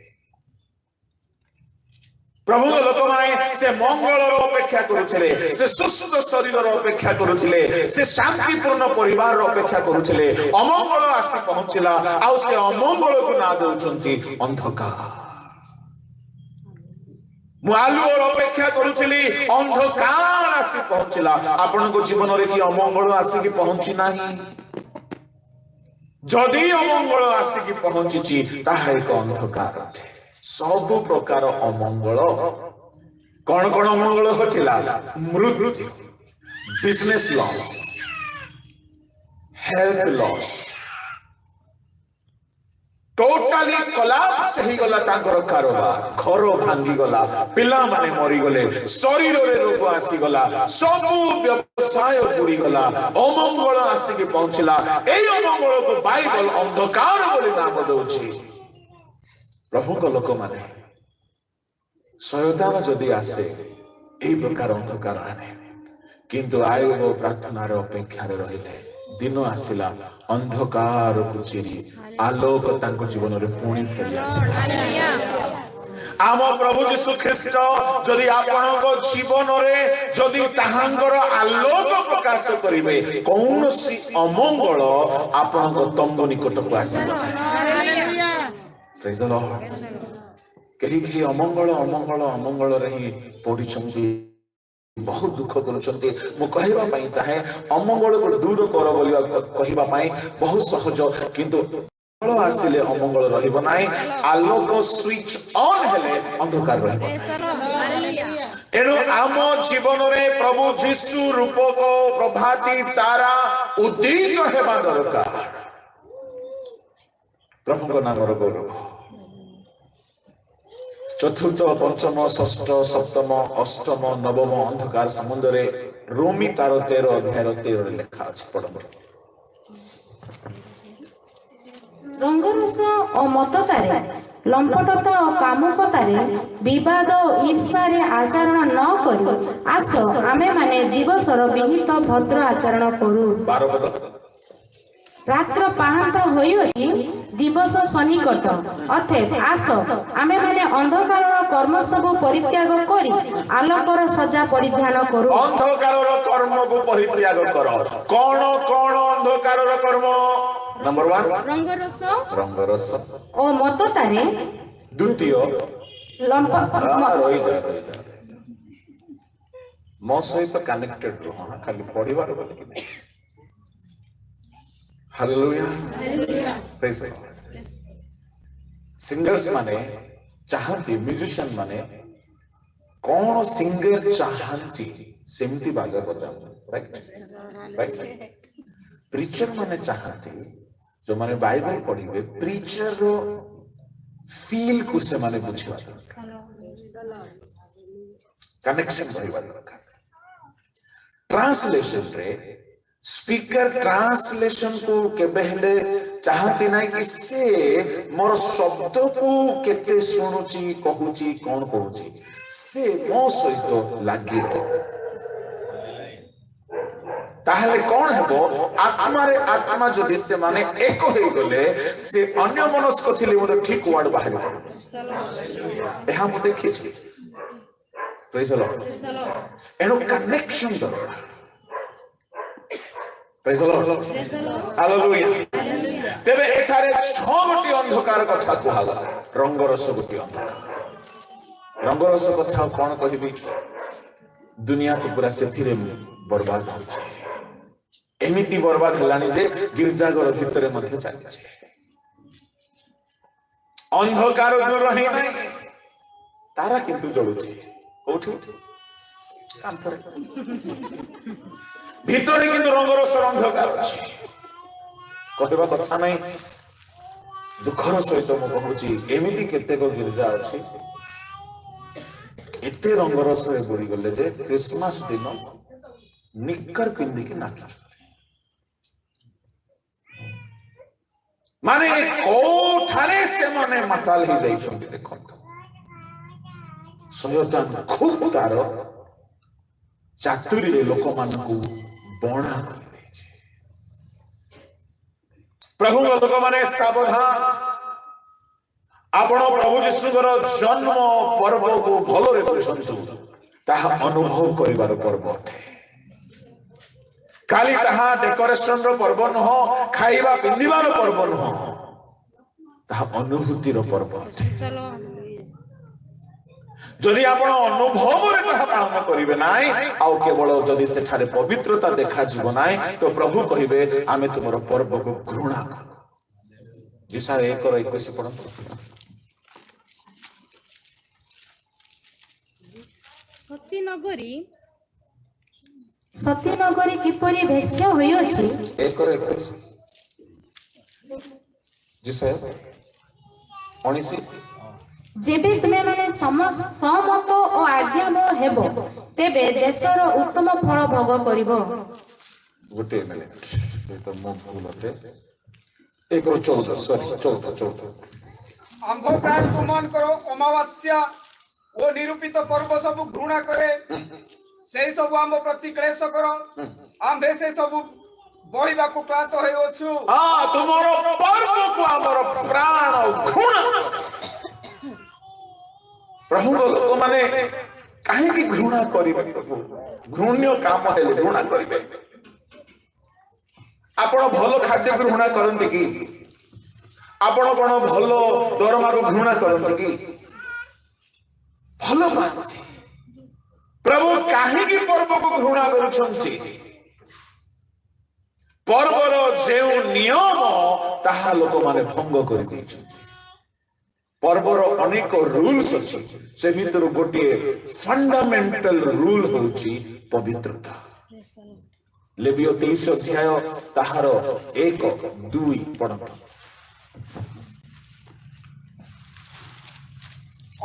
प्रभु लोक माने से मंगल अपेक्षा करुछले से सुस्थ शरीर अपेक्षा करुछले से शांतिपूर्ण परिवार अपेक्षा करुछले अमंगल आसी पहुंचला आ से अमंगल को ना देउछंती अंधकार मुआलु और अपेक्षा करुछली अंधकार आसी पहुंचला आपण को जीवन रे कि अमंगल आसी कि पहुंची नाही जदि अमंगल आसी कि पहुंची ताहा एक अंधकार अटे सब प्रकार अमंगल कौन कौन अमंगल घटिला मृत्यु business loss health loss totally collapse ही गला तांकर कारोबार घर भांगी गला पिला माने मरी गले शरीर रे रोग आसी गला सब व्यवसाय बुड़ी गला अमंगल आसी के पहुंचला एई अमंगल को बाइबल अंधकार बोली नाम दउछि प्रभु को लोक माने शयतान जदि आसे एई प्रकार अंधकार आने किंतु आयोग प्रार्थनार अपेक्षा रहिले दिन आसिला अंधकार को चिरी आलोक तांको जीवन रे पुणी फेरी आसिला आम प्रभु यीशु ख्रीष्ट जदि आपनको जीवन रे जदि ताहांकर आलोक प्रकाश करिवे कौनसी अमंगल आपनको तंबु निकट को आसिबो प्रेज द लॉर्ड कहीं अमंगल अमंगल अमंगल रे ही पढ़ी बहुत दुख करुछंती मु कहबा पई चाहे अमंगल को दूर कर बोलिया कहबा पई बहुत सहज किंतु मंगल आसिले अमंगल रहिबो नाही आलोक स्विच ऑन हेले अंधकार रहिबो एनो आम जीवन रे प्रभु यीशु रूप को प्रभाती तारा उदित हेबा दरकार प्रभु को नाम रो गौरव चतुर्थ पंचम षष्ठ सप्तम अष्टम नवम अंधकार समुद्र रे रोमी तार 13 अध्याय 13 लेखा अछि पढब रंगरस ओ मततारे लंपटता ओ कामुकतारे विवाद ईर्ष्या रे आचरण न करी आस आमे माने दिवसर विहित भद्र आचरण करू 12 पद रात्र पाहांत होई दिवस सन्निकट अथे आस आमे माने अंधकार कर्म सब परित्याग करी आलोकर सजा परिधान करू अंधकार कर्म को परित्याग करो कौन कौन अंधकार कर्म नंबर 1 रंगरस ओ मततारे द्वितीय मो सहित कनेक्टेड रहो खाली परिवार बोल कि हालेलुया प्रेज गॉड सिंगर्स माने चाहती म्यूजिशियन माने कौन सिंगर चाहती सेमती बाजा बजाते राइट प्रीचर माने चाहती जो माने बाइबल पढ़िबे प्रीचर रो फील को से माने बुझिबा दरकार कनेक्शन बढ़िबा दरकार ट्रांसलेशन रे स्पीकर ट्रांसलेशन को केबे हेले चाहती ना कि से मोर शब्द को केते सुनुची कहूची कौन कहूची से मो सहित लागी रहे ताहले कौन हेबो आत्मा रे आत्मा जदि से माने एक होई गले से अन्य मनस्क थिले मोर ठीक वर्ड बाहर पड़ो एहा मु देखि छी प्रेज द लॉर्ड एनो कनेक्शन दरकार प्रेज द लॉर्ड हालेलुया तेबे एठारे 6 गोटी अंधकार कथा कुहागा रंगरस गोटी अंधकार रंगरस कथा कोन कहिबी दुनिया तो पूरा सेथिरे बर्बाद हो छै एमिति बर्बाद हलानी जे गिरजाघर भितरे मध्य चली छै अंधकार दूर रही नै तारा किंतु जळु छै कोठी कांथरे भितरे किंतु रंगरस अंधकार अछि कहबा कथा नै दुखर सहित मु कहूची एमिति केतेक गिरजा अछि एते रंगरस रे बुरी गले जे क्रिसमस दिन निक्कर पिंदी के नाचु माने कोठारे से माने माताल ही देई छथि देखंत शयतान खूब तार चातुरी रे लोक मानकु बणा कर दे छै प्रभु लोक माने सावधान ଆପଣ ପ୍ରଭୁ ଯୀଶୁଙ୍କର ଜନ୍ମ ପର୍ବକୁ ଭଲରେ ବୁଝନ୍ତୁ। ତାହା ଅନୁଭବ କରିବାର ପର୍ବ ଅଟେ। ଖାଲି ତାହା ଡେକୋରେସନର ପର୍ବ ନୁହଁ, ଖାଇବା ପିନ୍ଧିବାର ପର୍ବ ନୁହଁ, ତାହା ଅନୁଭୂତିର ପର୍ବ ଅଟେ। ଯଦି ଆପଣ ଅନୁଭବରେ ତାହା ପାଳନ କରିବେ ନାହିଁ, ଆଉ କେବଳ ଯଦି ସେଠାରେ ପବିତ୍ରତା ଦେଖାଯିବ ନାହିଁ, ତ ପ୍ରଭୁ କହିବେ ଆମେ ତୁମର ପର୍ବକୁ ଘୃଣା କରୁ। ଇଶାୟା 1:21 ପଢନ୍ତୁ। ସତୀ ନଗରୀ କିପରି ଭେଶ୍ୟା ହୋଇଅଛି, 1:21 ଇଶାୟା 19। ଯେବେ ତୁମେମାନେ ସହମତ ଓ ଆଜ୍ଞାବହ ହେବ, ତେବେ ଦେଶର ଉତ୍ତମ ଫଳ ଭୋଗ କରିବ। ଗୋଟିଏ ମିନିଟ, ମୁଁ ଭୁଲ ଅଟେ। 1:14 ଆମ୍ଭ ପ୍ରାଣକୁ ମନ କର, ଅମାବାସ୍ୟା ଓ ନିରୂପିତ ପର୍ବ ସବୁ ଘୃଣା କରେ। ସେଇ ସବୁ ଆମ୍ଭ ପ୍ରତି କ୍ଲେଶ କର। ଆମ୍ଭେ ସେ ସବୁ ବହିବାକୁ କ୍ଳାନ୍ତ ହେଉଅଛୁ। ତୁମର ପର୍ବକୁ ଆମର ପ୍ରାଣ ଘୃଣା। ପ୍ରଭୁଙ୍କ ଲୋକମାନେ କାହିଁକି ଘୃଣା କରିବେ? ଘୃଣ୍ୟ କାମ ହେଲେ ଘୃଣା କରିବେ। ଆପଣ ଭଲ ଖାଦ୍ୟ ଘୃଣା କରନ୍ତି କି? ଆପଣ କଣ ଭଲ ଦରମାରୁ ଘୃଣା କରନ୍ତି କି? ଭଲ ପାଆନ୍ତି। ପ୍ରଭୁ କାହିଁକି ପର୍ବକୁ ଘୃଣା କରୁଛନ୍ତି? ପର୍ବର ଯେଉଁ ନିୟମ ତାହା ଲୋକମାନେ ଭଙ୍ଗ କରିଦେଇଛନ୍ତି। ପର୍ବର ଅନେକ ରୁଲ୍ସ ଅଛି, ସେ ଭିତରୁ ଗୋଟିଏ ଫଣ୍ଡାମେଣ୍ଟାଲ ରୁଲ ହେଉଛି ପବିତ୍ରତା। ଲେବିୟ 23 ଅଧ୍ୟାୟ ତାହାର 1-2 ପଢନ୍ତୁ।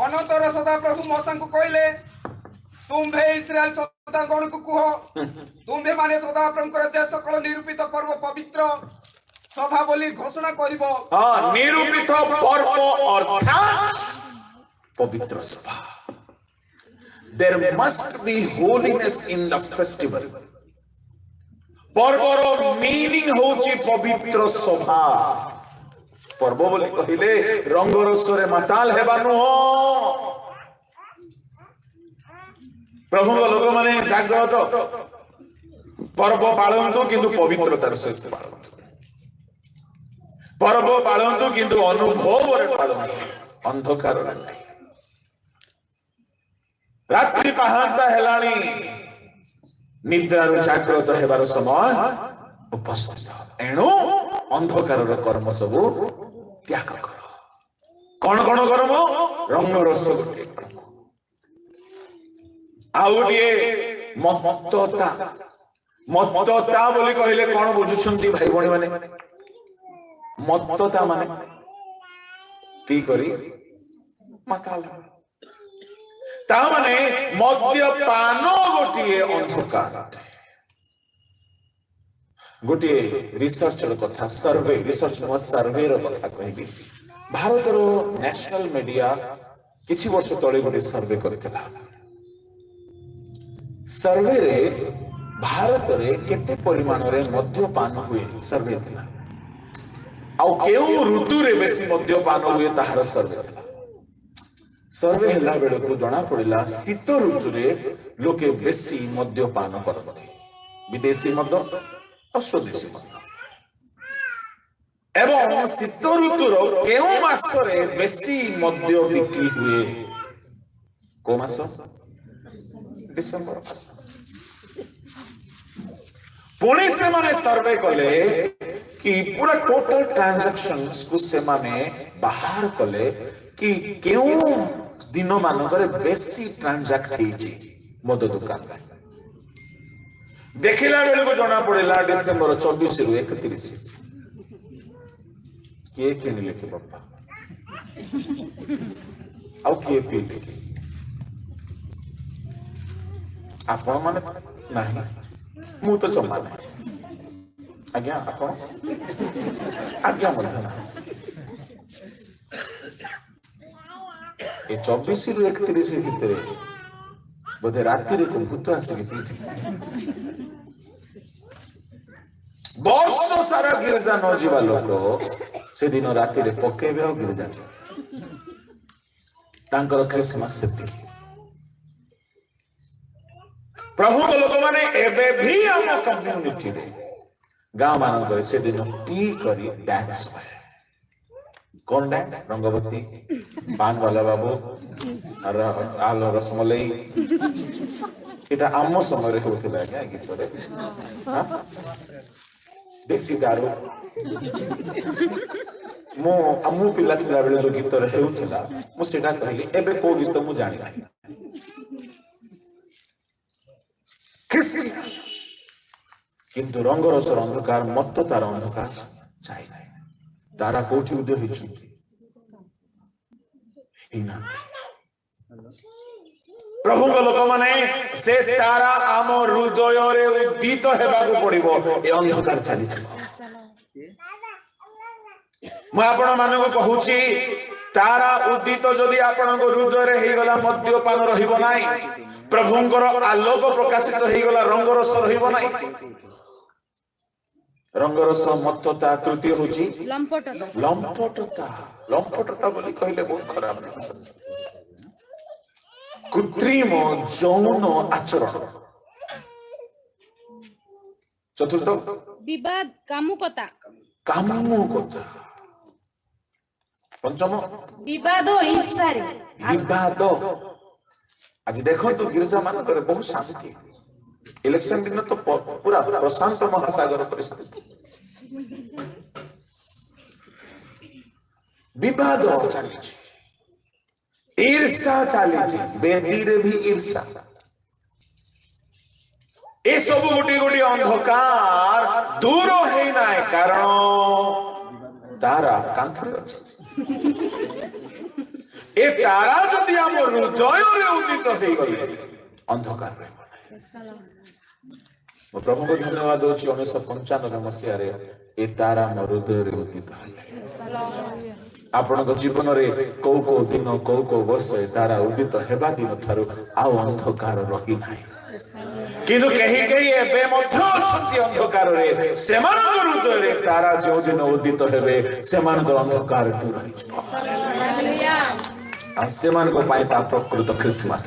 ଅନନ୍ତର ସଦାପ୍ରଭୁ ମୋଶଙ୍କୁ କହିଲେ, ତୁମ୍ଭେ ଇସ୍ରାଏଲ ସନ୍ତାନଗଣକୁ କୁହ, ତୁମ୍ଭେ ମାନେ ସଦାପ୍ରଭୁଙ୍କର ଯେ ସକଳ ନିରୂପିତ ପର୍ବ ପବିତ୍ର ସଭା ବୋଲି ଘୋଷଣା କରିବ। ନିରୂପିତ ପର୍ବ ଅର୍ଥାତ୍ ପବିତ୍ର ସଭା। There must be holiness in the festival. ପର୍ବର ମିନିଂ ହେଉଛି ପବିତ୍ର ସଭା। ପର୍ବ ବୋଲି କହିଲେ ରଙ୍ଗରସରେ ମାତାଲ ହେବା ନୁହଁ। ପ୍ରଭୁଙ୍କ ଲୋକମାନେ ଜାଗ୍ରତ ପର୍ବ ପାଳନ୍ତୁ, କିନ୍ତୁ ପବିତ୍ରତାର ସହିତ ପାଳନ୍ତୁ। ପର୍ବ ପାଳନ୍ତୁ, କିନ୍ତୁ ଅନୁଭବରେ ପାଳନ୍ତୁ, ଅନ୍ଧକାର ନାହିଁ। ରାତ୍ରି ପାହାନ୍ତା ହେଲାଣି, ନିଦ୍ରାରୁ ଜାଗ୍ରତ ହେବାର ସମୟ ଉପସ୍ଥିତ। ଏଣୁ ଅନ୍ଧକାରର କର୍ମ ସବୁ ତ୍ୟାଗ କର। କଣ କଣ କର୍ମ? ରଙ୍ଗରସ ଗୋଟିଏ କର୍ମ, ଆଉ ଗୋଟିଏ ମତ୍ତତା। ମତ୍ତତା ବୋଲି କହିଲେ କଣ ବୁଝୁଛନ୍ତି ଭାଇ ଭଉଣୀ ମାନେ? ମତ୍ତତା ମାନେ ପି କରି ମାତାଲ। ତା ମାନେ ମଦ୍ୟପାନ ଗୋଟିଏ ଅନ୍ଧକାର। ଗୋଟିଏ ରିସର୍ଚ୍ଚର କଥା, ସର୍ଭେର କଥା କହିବି। ଭାରତର ନ୍ୟାସନାଲ ମିଡିଆ କିଛି ବର୍ଷ ତଳେ ଗୋଟିଏ ସର୍ଭେ କରିଥିଲା। ସର୍ଭେରେ ଭାରତରେ କେତେ ପରିମାଣରେ ମଦ୍ୟପାନ ହୁଏ ସର୍ଭେ ଥିଲା, ଆଉ କେଉଁ ଋତୁରେ ବେଶୀ ମଦ୍ୟପାନ ହୁଏ ତାହାର ସର୍ଭେ ଥିଲା। ସର୍ଭେ ହେଲା ବେଳକୁ ଜଣା ପଡିଲା ଶୀତ ଋତୁରେ ଲୋକେ ବେଶୀ ମଦ୍ୟପାନ କରନ୍ତି, ବିଦେଶୀ ମଦ, ସ୍ୱଦେଶୀ ମଦ। ଏବଂ ଶୀତ ଋତୁର କେଉଁ ମାସରେ ବେଶୀ ମଦ୍ୟ ବିକ୍ରି ହୁଏ? କୋଉ ମାସ? ଡିସେମ୍ବର ମାସ। ପୁଣି ସେମାନେ ସର୍ଭେ କଲେ କି ପୁରା ଟୋଟାଲ ଟ୍ରାଞ୍ଜାକ୍ସନ୍ସ କୁ ସେମାନେ ବାହାର କଲେ କି କେଉଁ ଦିନ ମାନଙ୍କରେ ବେଶୀ ଟ୍ରାଞ୍ଜାକ୍ଟ ହେଇଛି ମଦ ଦୋକାନରେ। ଦେଖିଲା ବେଳକୁ ଜଣା ପଡିଲା ଡିସେମ୍ବର 24 ରୁ 31। କିଏ କିଣିଲେ କି ବାପା, ଆଉ କିଏ ପିଇଲେ? ଆପଣ ମାନେ ନାହିଁ, ମୁଁ ତ ଜମା ନାହିଁ। ଆଜ୍ଞା ଆପଣ? ଆଜ୍ଞା ମଧ୍ୟ ନାହିଁ। ଏ 24 ରୁ 31 ଭିତରେ ବୋଧେ ରାତିରେ କୋଉ ଭୂତ ଆସିକି ପିଇଥିଲେ। ବର୍ଷ ସାରା ଗିର୍ଜା ନ ଯିବା ଲୋକ ସେଦିନ ରାତିରେ ପକେଇବେ ଆଉ ଗିର୍ଜା ଯିବେ। तांकर क्रिसमस सेतिकी प्रभु को लोक माने एबे भी हम कम्युनिटी रे गांव मान करे से दिन टी करी डांस हुए कौन डांस रंगवती पान वाला बाबू और आलो रसमलाई एटा आम समय होथिला क्या गीत रे देसी दारू मु पिला थिला बेले जो गीत रे हेउथिला मु सेटा कहली एबे को गीत मु जानि नाही ख्रिस्टियान किंतु रंगरसर अंधकार मत तार अंधकार जाए ना तारा कोठी उदय होइछंती एना प्रभु को लोक माने से तारा आम हृदय रे उदित हेबाकू पड़िबो ए अंधकार चली छबो म आपण मानको कहूची तारा उदित जदि आपण को हृदय रे हे गला मद्यपान रहिबो नाही प्रभुंकर आलोक प्रकाशित हो गला रंगरस रहिबो नाही रंगरस मतता तृतीय होची लंपटता लंपटता बोली कहले बहुत खराब जिनिस कृत्रिम यौन आचरण चतुर्थ विवाद कामुकता पंचम विवाद ईर्ष्या विवाद आज देखो तो गिरजा मान करे बहुत शांति इलेक्शन दिन तो पूरा प्रशांत महासागर परिस्थिति विवाद चली ईर्षा चली बेदी रे भी ईर्षा ए सब गोटी गोटी अंधकार दूर है ना कारण तारा कांथरे अछि ए तारा जदि हम हृदय रे उदित हो गले अंधकार रहबो नै मो प्रभु को धन्यवाद दोछि 1995 मसिया रे ए तारा मोर हृदय रे उदित हले आपण को जीवन रे को दिन को वर्ष ए तारा उदित हेबा दिन थारु आउ अंधकार रही नै किंतु कहीं एबे मध्य अछंती अंधकार रे सेमान हृदय रे तारा जो दिन उदित हेबे सेमान अंधकार दूर होई जबो हालेलुया सेमान को पाई ता प्रकृत क्रिसमस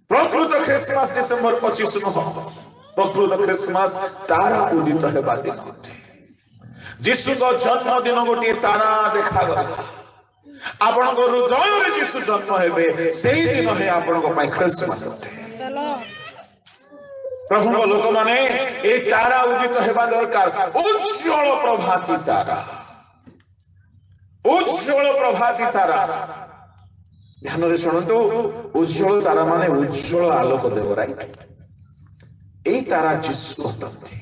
प्रकृत क्रिसमस डिसेंबर 25 नो प्रकृत क्रिसमस तारा उदित हेबा दिन जीशु को जन्मदिन गोटे तारा देखा गला आपण को हृदय रे जीशु जन्म हेबे सेही दिन हे आपण को पाई क्रिसमस प्रभु को लोक माने ए तारा उदित हेबा दरकार उज्जवल प्रभाती तारा उज्जवल प्रभाती तारा ध्यान रे सुनंतु उज्जवल तारा माने उज्जवल आलोक देव राइट ए तारा जीशु अटंती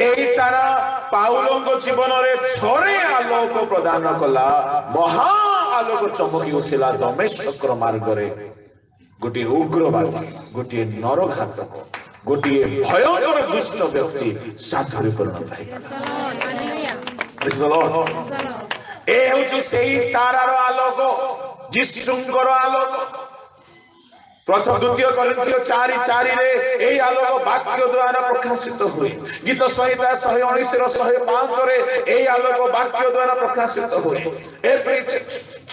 ए तारा पाउलों जीवन रे थोरे आलोक प्रदान कला महा आलोक चमकी उठिला दमेशकर मार्ग रे गोटे उग्रवादी गोटे नरघातक गोटे भयंकर दुष्ट व्यक्ति साधुरे परिणत है प्रेज द लॉर्ड ए होची सेही तारार आलोक जिसुंकर आलोक प्रथम द्वितीय कोरिन्थियो 4:4 रे एही आलोक वाक्य द्वारा प्रकाशित हुए गीत संहिता 119 रो 105 रे एही आलोक वाक्य द्वारा प्रकाशित हुए एप्री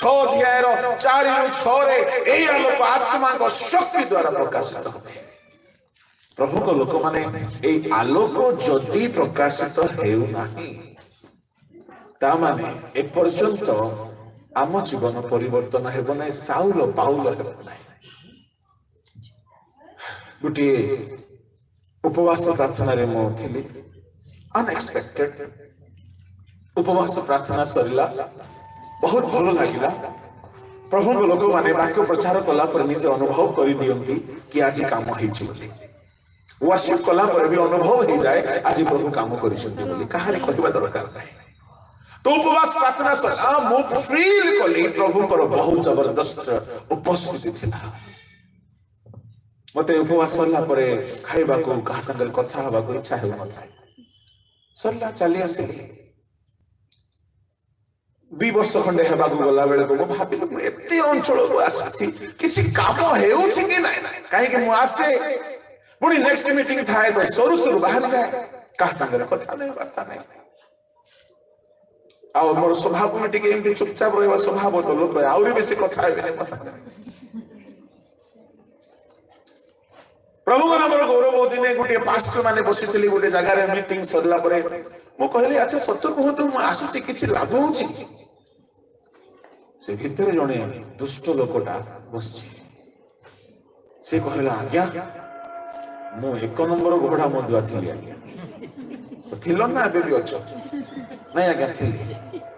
6 अध्याय रो 4 ରୁ 6 रे एही आलोक आत्मा को शक्ति द्वारा प्रकाशित हुए प्रभु को लोक माने एही आलोक जदि प्रकाशित हेउ नाही ता माने ए पर्यंत आम जीवन परिवर्तन हेबो नै साउल पाउल हेबो नै गोटे उपवास प्रार्थना रे मो थिली अनएक्सपेक्टेड उपवास प्रार्थना सरिला बहुत भलो लागिला प्रभु को लोक माने वाक्य प्रचार कला पर निजे अनुभव करि दियंती कि आज काम हेइ छि बोली वर्शिप कला पर भी अनुभव हे जाए आज प्रभु काम करिसंती बोली कहानी कहबा दरकार नै तो उपवास प्रार्थना सला मो फील कली प्रभु को बहुत जबरदस्त उपस्थिति थिला मते उपवास सरला परे खाइबा को कहा संग कथा हबा को इच्छा हेउ न थाए सरला चली आसिली 2 वर्ष खंडे हेबा को गला बेले को भाबिल एते अंचल को आसी किछि काम हेउ छि कि नै काहे कि मु आसे पुनी नेक्स्ट मीटिंग थाए तो सरू सरू बाहर जाए कहा संग कथा नै बात नै ଆଉ ମୋର ସ୍ୱଭାବ ଟିକେ ଏମିତି ଚୁପଚାପ ରହିବା ସ୍ୱଭାବ ତ ଲୋକ ଆହୁରି ବେଶୀ କଥା ହେବେନି ମୋ ସାଙ୍ଗରେ। ପ୍ରଭୁଙ୍କ ନାମର ଗୌରବ। ଦିନେ ଗୋଟିଏ ପାଷ୍ଟର ମାନେ ବସିଥିଲି ଗୋଟେ ଜାଗାରେ ମିଟିଂ ସରିଲା ପରେ ମୁଁ କହିଲି ଆଚ୍ଛା ସତ କୁହନ୍ତୁ ମୁଁ ଆସୁଛି କିଛି ଲାଭ ହଉଛି? ସେ ଭିତରେ ଜଣେ ଦୁଷ୍ଟ ଲୋକଟା ବସିଛି। ସେ କହିଲା ଆଜ୍ଞା ମୁଁ 1 ନମ୍ବର ଘୋଡ଼ା ମଦୁଆ ଥିଲି ଆଜ୍ଞା। ଥିଲ ନା ଏବେ ବି ଅଛ? ନାଇଁ ଆଜ୍ଞା ଥିଲି।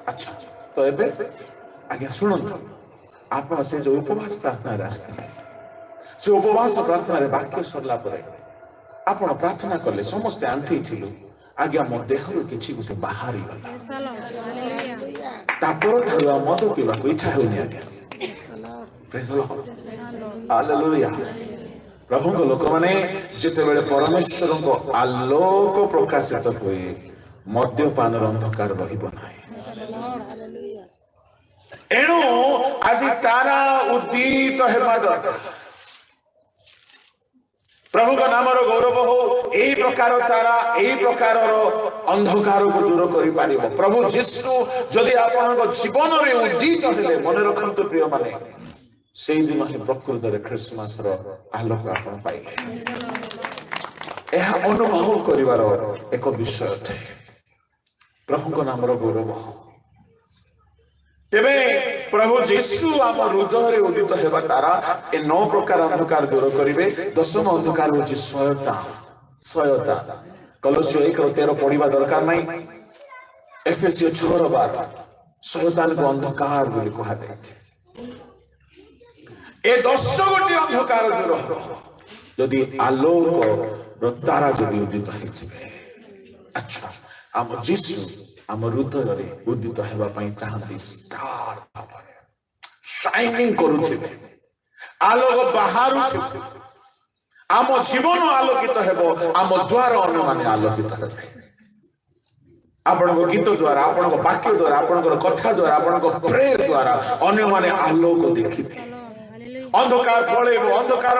ଆଚ୍ଛା ତ ଏବେ? ଆଜ୍ଞା ଶୁଣନ୍ତୁ ଆପଣ ସେ ଯୋଉ ଉପବାସ ପ୍ରାର୍ଥନାରେ ଆସିଥିଲେ ସେ ଉପବାସ ପ୍ରାର୍ଥନାରେ ବାକ୍ୟ ସରିଲା ପରେ ଆପଣ ପ୍ରାର୍ଥନା କଲେ ସମସ୍ତେ ଆଣ୍ଠେଇଥିଲୁ। ଆଜ୍ଞା ମୋ ଦେହରୁ କିଛି ଗୋଟେ ବାହାରିଗଲା। ତାପରଠାରୁ ଆଉ ମଦ ପିଇବାକୁ ଇଚ୍ଛା ହେଉନି ଆଜ୍ଞା। Praise the Lord. Hallelujah. ପ୍ରଭୁଙ୍କ ଲୋକମାନେ ଯେତେବେଳେ ପରମେଶ୍ୱରଙ୍କ ଆଲୋକ ପ୍ରକାଶିତ ହୁଏ ମଦ୍ୟପାନର ଅନ୍ଧକାର ରହିବ ନାହିଁ। ଏଣୁ ଆଜି ତାରା ଉଦ୍ଦୀତ ହେବା ଦରକାର। ପ୍ରଭୁଙ୍କ ନାମର ଗୌରବ ହଉ। ଏହି ପ୍ରକାର ତାରା ଏହି ପ୍ରକାରର ଅନ୍ଧକାରକୁ ଦୂର କରିପାରିବ। ପ୍ରଭୁ ଯୀଶୁ ଯଦି ଆପଣଙ୍କ ଜୀବନରେ ଉଦ୍ଦୀତ ହେଲେ ମନେ ରଖନ୍ତୁ ପ୍ରିୟମାନେ ସେଇଦିନ ହିଁ ପ୍ରକୃତରେ ଖ୍ରୀଷ୍ଟମାସର ଆଲୋକ ଆପଣ ପାଇଲେ। ଏହା ଅନୁଭବ କରିବାର ଏକ ବିଷୟ ଅଟେ। ପ୍ରଭୁଙ୍କ ନାମର ଗୌରବ। ତେବେ ପ୍ରଭୁ ଯୀଶୁ ଆମ ହୃଦୟରେ ଉଦିତ ହେବା ଦ୍ୱାରା ଏ 9 ପ୍ରକାର ଅନ୍ଧକାର ଦୂର କରିବେ। 10ମ ଅନ୍ଧକାର ହେଉଛି ସହାୟତା। କଲୋସିୟ 1:13 ପଢିବା ଦରକାର ନାହିଁ। ଏଫେସିୟ 6:12 ସୈତାନକୁ ଅନ୍ଧକାର ବୋଲି କୁହାଯାଇଛି। ଏ 10 ଗୋଟି ଅନ୍ଧକାର ଦୂର ହେବ ଯଦି ଆଲୋକର ତାରା ଯଦି ଉଦିତ ହେଇଯିବେ। ଆଚ୍ଛା ଆମ ଯୀଶୁ ଆମ ହୃଦୟରେ ଉଦିତ ହେବା ପାଇଁ ଚାହାନ୍ତି ଷ୍ଟାର ଭାବରେ ସାଇନିଂ କରୁଥିବେ। ଆଲୋକ ବାହାରୁଥିବେ। ଆମ ଜୀବନ ଆଲୋକିତ ହେବ। ଆମ ଦ୍ୱାର ଅନ୍ୟମାନେ ଆଲୋକିତ ହେବେ। ଆପଣଙ୍କ ଗୀତ ଦ୍ୱାରା ଆପଣଙ୍କ ବାକ୍ୟ ଦ୍ୱାରା ଆପଣଙ୍କର କଥା ଦ୍ୱାରା ଆପଣଙ୍କ ପ୍ରେୟର ଦ୍ୱାରା ଅନ୍ୟମାନେ ଆଲୋକ ଦେଖିବେ। ଅନ୍ଧକାର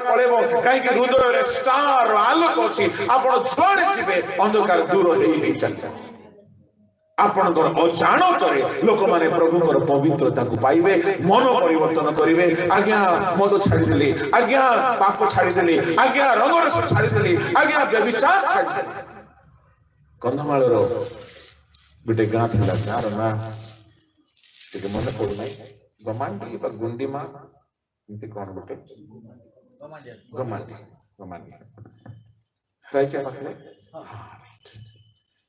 ପଳେଇବ କାହିଁକି ହୃଦୟରେ ଷ୍ଟାର ଆଲୋକ ଅଛି। ଆପଣ ଯୁଆଡେ ଯିବେ ଅନ୍ଧକାର ଦୂର ହେଇ ଚାଲିବ। ଆପଣଙ୍କର ଅଜାଣତରେ ଲୋକମାନେ ପ୍ରଭୁଙ୍କର ପବିତ୍ରତାକୁ ପାଇବେ। ମନ ପରିବର୍ତ୍ତନ କରିବେ। ଆଜ୍ଞା ମଦ ଛାଡ଼ିଦେଲି, ଆଜ୍ଞା ପାପ ଛାଡ଼ିଦେଲି, ଆଜ୍ଞା ରଙ୍ଗରସ ଛାଡ଼ିଦେଲି, ଆଜ୍ଞା ବ୍ୟଭିଚାର ଛାଡ଼ିଦେଲି। କନ୍ଧମାଳର ଗୋଟେ ଗାଁ ଥିଲା। ଗାଁର ନାଁ ଟିକେ ମନେ ପଡୁନାହିଁ। ଗମାଣ୍ଡି ବା ଗୁଣ୍ଡିମା ଏମିତି କଣ ଗୋଟେ ଗମାଣ୍ଡି ରାଇକିଆ ପାଖରେ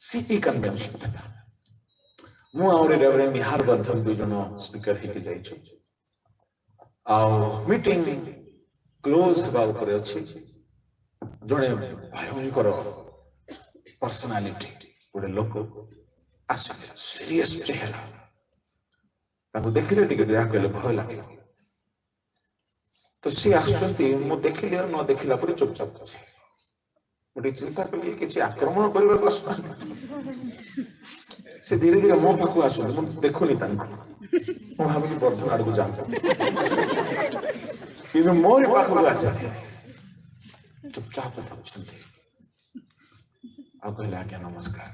ସିଟି କନଭେନସନ ଥିଲା। ମୁଁ ଆହୁରି ରେଭରେଣ୍ଡ ନିହାର ବର୍ଦ୍ଧନ 2 ଜଣ ସ୍ପିକର ହେଇକି ଯାଇଛୁ। ଆଉ ମିଟିଂ କ୍ଲୋଜ ହେବା ଉପରେ ଅଛି। ଜଣେ ଭୟଙ୍କର ପର୍ସନାଲିଟି ଗୋଟେ ଲୋକ ଆସିଲେ ସିରିୟସ୍ ଚେହେରା। ତାଙ୍କୁ ଦେଖିଲେ ଟିକେ ଯାହା କହିଲେ ଭୟ ଲାଗିବ। ତ ସିଏ ଆସୁଛନ୍ତି ମୁଁ ଦେଖିଲି ଆଉ ନ ଦେଖିଲା ପରେ ଚୁପଚାପ ଅଛି। ମୁଁ ଟିକେ ଚିନ୍ତା କଲି କିଛି ଆକ୍ରମଣ କରିବାକୁ ଆସୁନାହାନ୍ତି। ସେ ଧୀରେ ଧୀରେ ମୋ ପାଖକୁ ଆସୁଛନ୍ତି। ମୁଁ ଦେଖୁନି ତାଙ୍କୁ। ମୁଁ ଭାବୁଛି ବର୍ଦ୍ଧନ ଆଡକୁ ଯାଆନ୍ତୁ କିନ୍ତୁ ମୋରି ପାଖକୁ ଆସିଲେ ଚୁପଚାପ ଅଛନ୍ତି। ଆଉ କହିଲେ ଆଜ୍ଞା ନମସ୍କାର।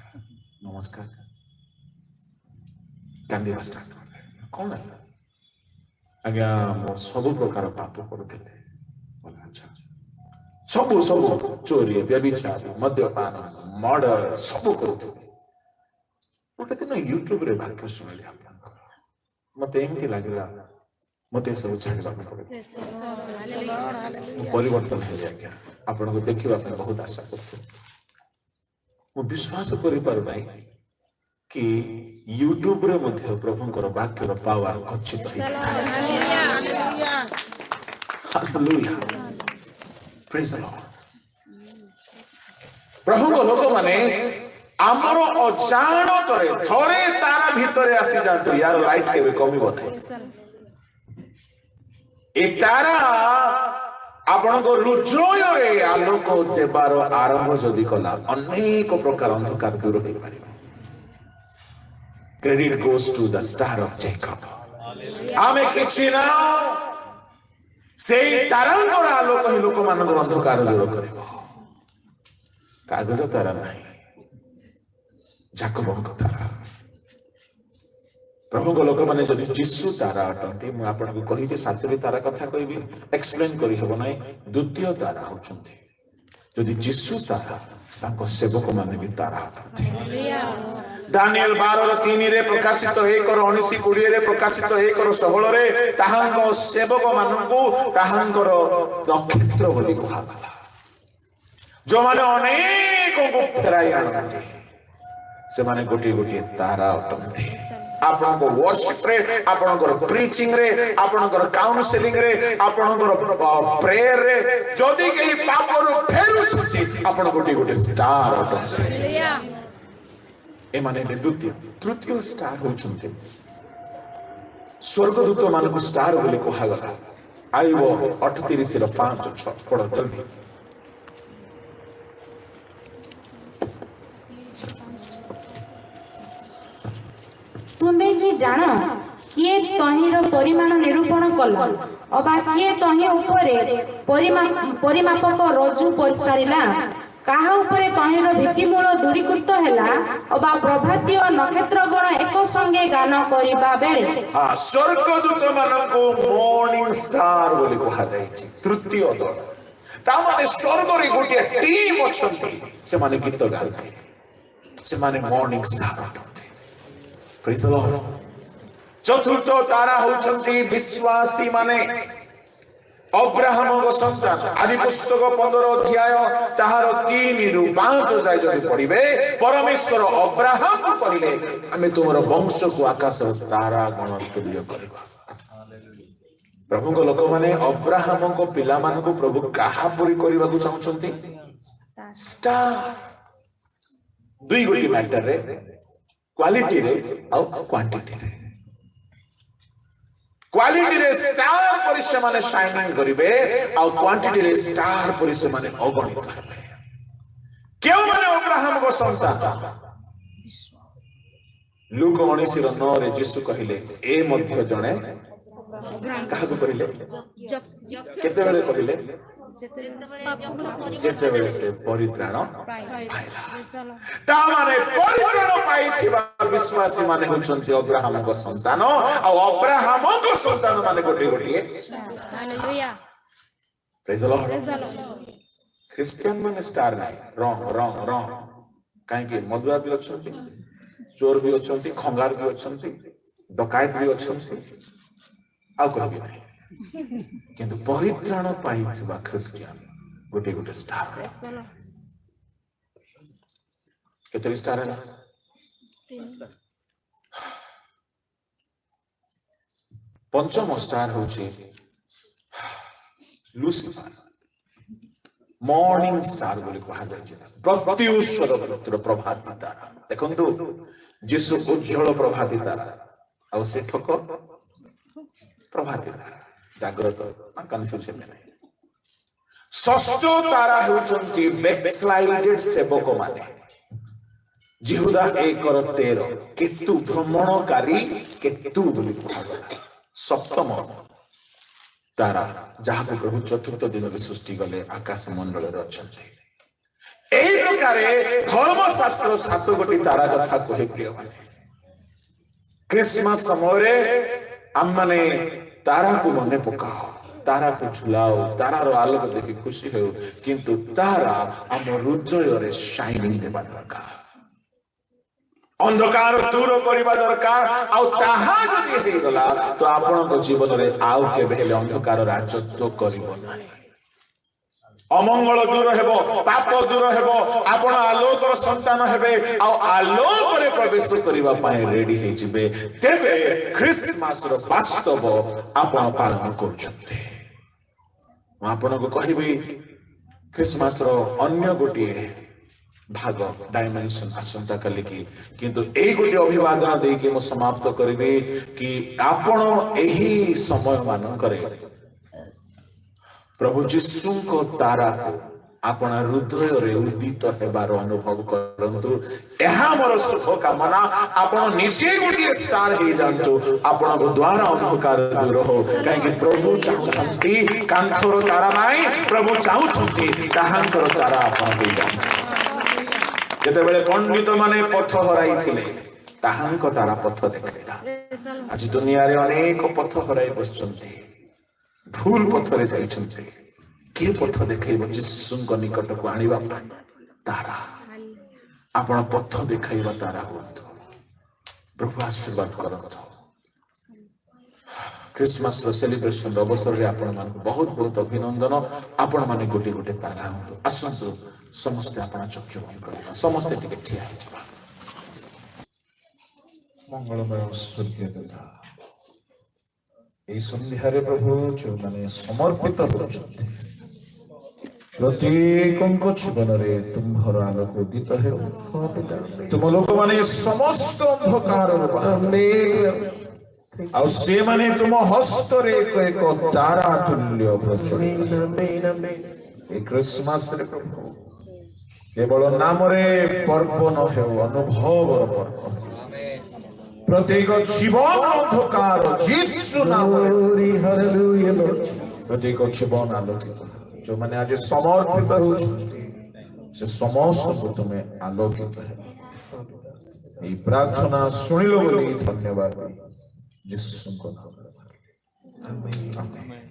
କାନ୍ଦିବା ଷ୍ଟାର୍ଟ କଲେ। କଣ ହେଲା? ଆଜ୍ଞା ମୁଁ ସବୁ ପ୍ରକାର ପାପ କରୁଥିଲେ। ସବୁ ଚୋରି ବ୍ୟଭିଚାର ମଦ୍ୟପାନ ମର୍ଡର ସବୁ କରୁଥିଲେ। ଗୋଟେ ଦିନ ୟୁଟ୍ୟୁବରେ ବାକ୍ୟ ଶୁଣିଲି ଆପଣଙ୍କର। ମତେ ଏମିତି ଲାଗିଲା ମତେ ଏସବୁ ଛାଡ଼ିବାକୁ ପଡ଼ିବ। ମୁଁ ପରିବର୍ତ୍ତନ ହେଲି ଆଜ୍ଞା। ଆପଣଙ୍କୁ ଦେଖିବା ପାଇଁ ବହୁତ ଆଶା କରୁଥିଲି। ମୁଁ ବିଶ୍ୱାସ କରିପାରୁନାହିଁ କି ୟୁଟ୍ୟୁବରେ ମଧ୍ୟ ପ୍ରଭୁଙ୍କର ବାକ୍ୟର ପାୱାର ଗଚ୍ଛିତ ହେଇଥାଏ। ହାଲେଲୁୟା। ପ୍ରେଜ୍ ଦ ଲର୍ଡ। ପ୍ରଭୁଙ୍କ ଲୋକମାନେ ଆମର ଅଜାଣତରେ ଥରେ ତାର ଭିତରେ ଆସିଯାଆନ୍ତୁ। ୟାର ଲାଇଟ କେବେ କମିବ ନାହିଁ। ଏ ତାରା ଆପଣଙ୍କ ହୃଦୟରେ ଆଲୋକ ଦେବାର ଆରମ୍ଭ ଯଦି କଲା ଅନେକ ପ୍ରକାର ଅନ୍ଧକାର ଦୂର ହେଇପାରିବ। Credit goes to the star of Jacob. ଆମେ କିଛି ନା ସେଇ ତାରାଙ୍କର ଆଲୋକ ହିଁ ଲୋକମାନଙ୍କର ଅନ୍ଧକାର ଦୂର କରିବ। କାଗଜ ତାରା ନାହିଁ, ଯାକବଙ୍କ ତାରା। प्रभु लोक मैंने जदि जीशु तारा अटंती मुझे आपको कही सातरी तारा कथा कहबी एक्सप्लेन करी हेब नाही द्वितीय तारा होचंती जदि जीशु तारा तांको सेवक माने भी तारा अटंती दानिएल 12:3 रे प्रकाशित 1:19-20 रे प्रकाशित 1:16 रे ताहांको सेवक माननकु ताहांकर नक्षत्र बोली कहागला जो माने अनेक को फेराई आनंती से माने गोटी गोटी तारा अटंती आपन को वर्शिप रे आपन को प्रीचिंग रे आपन को काउंसलिंग रे आपन को प्रेयर रे जदी केही पाप रो फेरु छथि आपन गोटी गोटी स्टार अटंती ए माने द्वितीय तृतीय स्टार होचंती स्वर्गदूत मान को स्टार बोली कहागला आइबो 38:5-6 पढ़ जल्दी तुम्हें कि जान किए तहिर परिमाण निरूपण कल अबा किए तहि उपरे परिमापक रज्जु परिसारिला काहा उपरे तहिर भित्तिमूल दूरीकृत हैला अबा प्रभातीय नक्षत्र गण एक संगे गान करिबा बेले हां स्वर्गदूत मानको मॉर्निंग स्टार बोली कहा जायछि तृतीय दल ता माने स्वर्ग रे गोटे टीम अछंती से माने गीत गाउथि से माने मॉर्निंग स्टार अटंती प्रेज द लॉर्ड चतुर्थ तारा होचंती विश्वासी माने अब्राहम को संतान आदि पुस्तक 15 अध्याय ताहार 3 रु 5 जाय जदि पढ़िबे परमेश्वर अब्राहम को कहिले हमें तुमरो वंश को आकाश तारा गण तुल्य करबा प्रभु को लोक माने अब्राहम को पिला मान को प्रभु काहा परि करबा को चाहछंती स्टार दुई गोटी मैटर रे क्वालिटी रे और क्वांटिटी रे क्वालिटी रे स्टार परि से माने शाइनिंग करिवे और क्वांटिटी रे स्टार परि से माने अगणित हेबे केउ माने अब्राहम को संतान लूक 19:9 रे यीशु कहिले ए मध्य जणे काहा को कहिले केते बेले कहिले जेते बेले से परित्राण पाइला ता माने परित्राण पाइछिबा विश्वासी माने होचंती अब्राहम को संतान आ अब्राहम को संतान माने गोटी गोटी hallelujah praise the Lord Christian माने स्टार नाही रॉन्ग काहे कि मधुआ भी अछंती चोर भी अछंती खंगार भी अछंती डकायत भी अछंती आ कहबी नाही किंतु परित्राण पाइछिबा क्रिश्चियन गोटी गोटी स्टार केते स्टार है पंचम स्टार होची लूसीफर मॉर्निंग स्टार बोली कहा जाय प्रत्युषर पुत्र प्रभाती तारा देखंतु यीशु उज्जवल प्रभाती तारा आ सेठक प्रभाती तारा जागृत कंफ्यूजन नहीं षष्ठ तारा होचंती बैकस्लाइडेड सेवक माने जिहुदा 1:13 केतु भ्रमणकारी केतु बोली कहागला सप्तम तारा जहाँ को प्रभु चतुर्थ दिन में सृष्टि गले आकाश मंडल रे अछंती एई प्रकारे धर्मशास्त्र 7 गोटी तारा कथा कहे प्रिय माने क्रिसमस समय रे हम माने तारा को मने पकाओ तारा को झुलाओ तारा रो आलोक देखि खुशी हो किंतु तारा हम हृदय रे शाइनिंग देबा दरकार अंधकार दूर करबा दरकार आ ताहा जदि हे गला तो आपन को जीवन रे आउ के बेले अंधकार राजत्व करिवो नाही अमंगल दूर हेबो पाप दूर हेबो आपण आलोक रो संतान हेबे आ आलोक रे प्रवेश करबा पाए रेडी हे जिबे तेबे क्रिसमस रो वास्तव आपण पालन करछते आपण को कहिबे क्रिसमस रो अन्य गोटी भाग डायमेंशन आसंता कल की किंतु एई गोटी अभिवादन दे के मो समाप्त करिवे कि आपण एही समय मान करे प्रभु यीशु को तारा को आपण हृदय रे उदित हेबार अनुभव करंतु एहा मोर शुभ कामना आपण निजे गोटी स्टार हे जानतो आपण को द्वारा अंधकार दूर हो काहे कि प्रभु चाहुछंती कांथर तारा नाही प्रभु चाहुछंती ताहांकर तारा आपण के जानतो जेते बेले पंडित माने पथ हराई थिले ତାହାଙ୍କ ତାରା ପଥ ଦେଖାଇଲା। ଆଜି ଦୁନିଆରେ ଅନେକ ପଥ ହରାଇ ବସିଛନ୍ତି, ଭୁଲ ପଥରେ ଯାଇଛନ୍ତି। କିଏ ପଥ ଦେଖାଇବ? ଯୀଶୁଙ୍କ ନିକଟକୁ ଆଣିବା ପାଇଁ ତାରା। ଆପଣ ପଥ ଦେଖାଇବା ତାରା ହୁଅନ୍ତୁ। ପ୍ରଭୁ ଆଶୀର୍ବାଦ କରନ୍ତୁ। ଖ୍ରୀଷ୍ଟମାସର ସେଲିବ୍ରେସନ ଅବସରରେ ଆପଣମାନଙ୍କୁ ବହୁତ ବହୁତ ଅଭିନନ୍ଦନ। ଆପଣମାନେ ଗୋଟିଏ ଗୋଟିଏ ତାରା ହୁଅନ୍ତୁ। ଆସନ୍ତୁ ସମସ୍ତେ ଆପଣ ଚକ୍ଷୁ ବନ୍ଦ କରିବା, ସମସ୍ତେ ଟିକେ ଠିଆ ହେଇଯିବା। ମଙ୍ଗଳମୟ ସ୍ୱର୍ଗୀୟ ପିତା, এই ସନ୍ଧ୍ୟାରେ ପ୍ରଭୁ ଯେଉଁମାନେ ସମର୍ପିତ ହେଉଛନ୍ତି, ପ୍ରତ୍ୟେକଙ୍କ ଜୀବନରେ ତୁମ୍ଭର ଆଲୋକ ଉଦିତ ହେଉ। ତୁମ ଲୋକମାନେ ସମସ୍ତ ଅନ୍ଧକାରରୁ ବାହାରିବେ ଆଉ ସେମାନେ ତୁମ ହସ୍ତରେ ଏକ ଏକ ତାରା ତୁଲ୍ୟ ପ୍ରଚଳିତ। এই ଖ୍ରୀଷ୍ଟମାସରେ ପ୍ରଭୁ କେବଳ ନାମରେ ପର୍ବ ନ ହେଉ, ଅନୁଭବର ପର୍ବ। ପ୍ରତ୍ୟେକ ଜୀବନ ଅନ୍ଧକାର ଯୀଶୁ ନାମରେ, ପ୍ରତ୍ୟେକ ଜୀବନ ଆଲୋକିତ। ଯେଉଁମାନେ ଆଜି ସମର୍ପିତ ହେଉଛନ୍ତି ସେ ସମସ୍ତଙ୍କୁ ତୁମେ ଆଲୋକିତ ହେବ। এই ପ୍ରାର୍ଥନା ଶୁଣିଲ ବୋଲି ଧନ୍ୟବାଦ ଯୀଶୁଙ୍କ ନାମରେ। ଆମେନ୍।